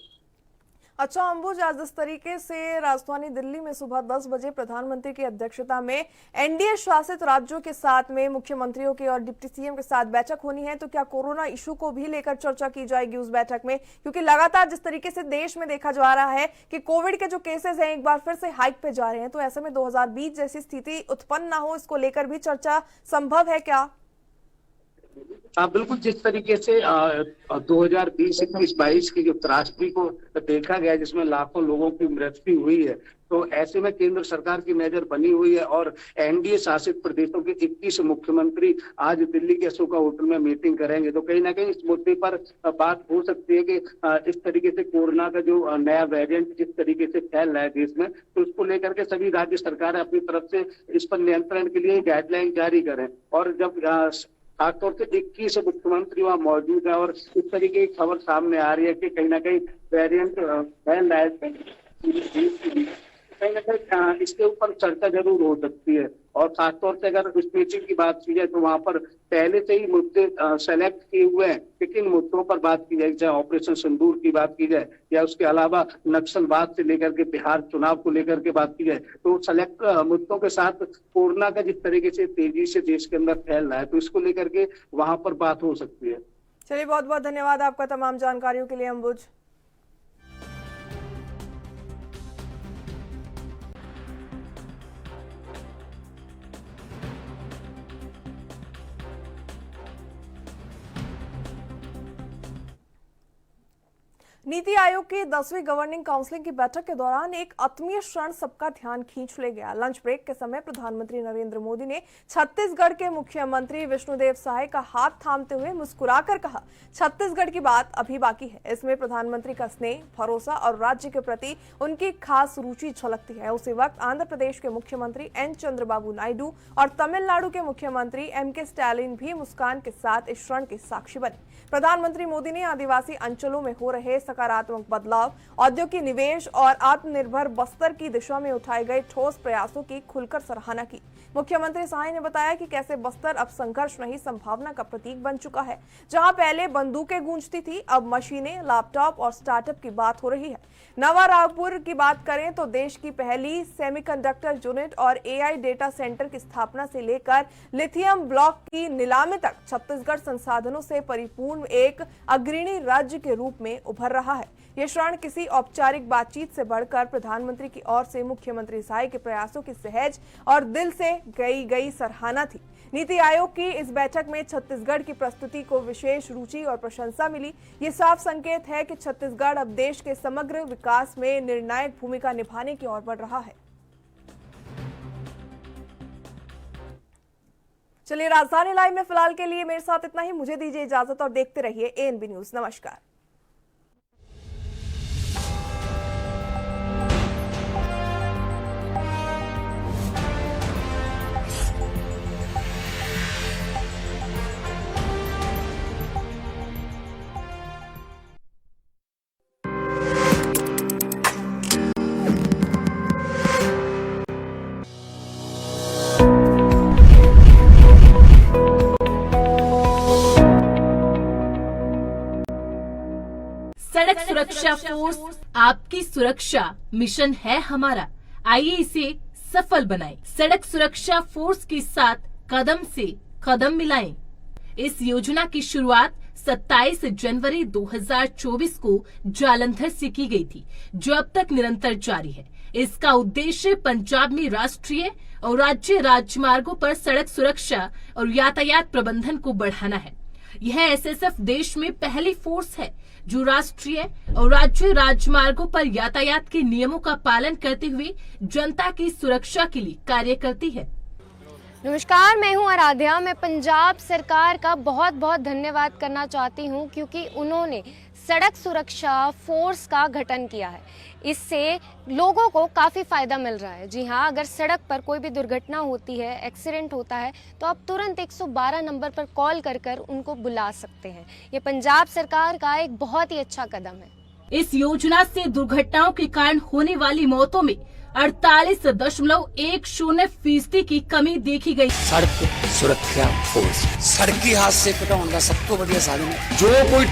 अच्छा अंबुज, आज इस तरीके से राजधानी दिल्ली में सुबह 10 बजे प्रधानमंत्री की अध्यक्षता में एनडीए शासित राज्यों के साथ में मुख्यमंत्रियों की और डिप्टी सीएम के साथ बैठक होनी है, तो क्या कोरोना इशू को भी लेकर चर्चा की जाएगी उस बैठक में? क्योंकि लगातार जिस तरीके से देश में देखा जा रहा है कि कोविड के जो केसेस हैं एक बार फिर से हाइक पे जा रहे हैं, तो ऐसे में 2020 जैसी स्थिति उत्पन्न ना हो, इसको लेकर भी चर्चा संभव है क्या? बिल्कुल, जिस तरीके से 2020, 21, 22 की जो त्रासदी को देखा गया जिसमें लाखों लोगों की मृत्यु हुई है, तो ऐसे में केंद्र सरकार की नजर बनी हुई है और एनडीए शासित प्रदेशों के 21 मुख्यमंत्री आज दिल्ली के अशोका होटल में मीटिंग करेंगे। तो कहीं ना कहीं इस मुद्दे पर बात हो सकती है कि इस तरीके से कोरोना का जो नया वेरिएंट जिस तरीके से फैल रहा है देश में, तो उसको लेकर के सभी राज्य सरकारें अपनी तरफ से इस पर नियंत्रण के लिए गाइडलाइन जारी करें। और जब खासतौर से 21 मुख्यमंत्री वहाँ मौजूद है और इस तरीके की खबर सामने आ रही है कि कहीं ना कहीं वेरिएंट फैल रहा है, कहीं ना कहीं इसके ऊपर चर्चा जरूर हो सकती है। और खासतौर से अगर इस मीटिंग की बात की जाए तो वहाँ पर पहले से ही मुद्दे सेलेक्ट किए हुए हैं कि किन मुद्दों पर बात की जाए, चाहे ऑपरेशन सिंदूर की बात की जाए या उसके अलावा नक्सलवाद से लेकर के बिहार चुनाव को लेकर के बात की जाए, तो सेलेक्ट मुद्दों के साथ कोरोना का जिस तरीके से तेजी से देश के अंदर फैल रहा है, तो इसको लेकर के वहाँ पर बात हो सकती है। चलिए, बहुत बहुत धन्यवाद आपका तमाम जानकारियों के लिए अंबुज। नीति आयोग की 10वीं गवर्निंग काउंसिल की बैठक के दौरान एक अतमीय क्षण सबका ध्यान खींच ले गया। लंच ब्रेक के समय प्रधानमंत्री नरेंद्र मोदी ने छत्तीसगढ़ के मुख्यमंत्री विष्णुदेव साय का हाथ थामते हुए मुस्कुराकर कहा, छत्तीसगढ़ की बात अभी बाकी है। इसमें प्रधानमंत्री का स्नेह, भरोसा और राज्य के प्रति उनकी खास रुचि झलकती है। उसी वक्त आंध्र प्रदेश के मुख्यमंत्री एन चंद्रबाबू नायडू और तमिलनाडु के मुख्यमंत्री एम.के. स्टालिन भी मुस्कान के साथ इस क्षण के साक्षी बने। प्रधानमंत्री मोदी ने आदिवासी अंचलों में हो रहे सकारात्मक बदलाव, औद्योगिक निवेश और आत्मनिर्भर बस्तर की दिशा में उठाए गए ठोस प्रयासों की खुलकर सराहना की। मुख्यमंत्री साय ने बताया कि कैसे बस्तर अब संघर्ष नहीं संभावना का प्रतीक बन चुका है। जहां पहले बंदूकें गूंजती थी, अब मशीनें, लैपटॉप और स्टार्टअप की बात हो रही है। नवा रायपुर की बात करें तो देश की पहली सेमीकंडक्टर यूनिट और एआई डेटा सेंटर की स्थापना से लेकर लिथियम ब्लॉक की नीलामी तक छत्तीसगढ़ संसाधनों से परिपूर्ण एक अग्रणी राज्य के रूप में उभर रहा है। यह क्षण किसी औपचारिक बातचीत से बढ़कर प्रधानमंत्री की ओर से मुख्यमंत्री साय के प्रयासों की सहज और दिल से गई सराहना थी। नीति आयोग की इस बैठक में छत्तीसगढ़ की प्रस्तुति को विशेष रुचि और प्रशंसा मिली। ये साफ संकेत है कि छत्तीसगढ़ अब देश के समग्र विकास में निर्णायक भूमिका निभाने की ओर बढ़ रहा है। चलिए, राजधानी लाइव में फिलहाल के लिए मेरे साथ इतना ही। मुझे दीजिए इजाजत और देखते रहिए एएनबी न्यूज। नमस्कार। सड़क सुरक्षा फोर्स, आपकी सुरक्षा मिशन है हमारा। आइए इसे सफल बनाएं। सड़क सुरक्षा फोर्स के साथ कदम से कदम मिलाएं। इस योजना की शुरुआत 27 जनवरी 2024 को जालंधर से की गई थी, जो अब तक निरंतर जारी है। इसका उद्देश्य पंजाब में राष्ट्रीय और राज्य राजमार्गों पर सड़क सुरक्षा और यातायात प्रबंधन को बढ़ाना है। यह एसएसएफ देश में पहली फोर्स है जो राष्ट्रीय और राज्य राजमार्गों पर यातायात के नियमों का पालन करते हुए जनता की सुरक्षा के लिए कार्य करती है। नमस्कार, मैं हूं आराध्या। मैं पंजाब सरकार का बहुत बहुत धन्यवाद करना चाहती हूं क्योंकि उन्होंने सड़क सुरक्षा फोर्स का गठन किया है। इससे लोगों को काफ़ी फ़ायदा मिल रहा है। जी हाँ, अगर सड़क पर कोई भी दुर्घटना होती है, एक्सीडेंट होता है, तो आप तुरंत 112 नंबर पर कॉल कर उनको बुला सकते हैं। ये पंजाब सरकार का एक बहुत ही अच्छा कदम है। इस योजना से दुर्घटनाओं के कारण होने वाली मौतों में 48.10% की कमी देखी गई। सड़क सुरक्षा फोर्स सड़की हादसे घटाने का सब तो बढ़िया साधन है। जो कोई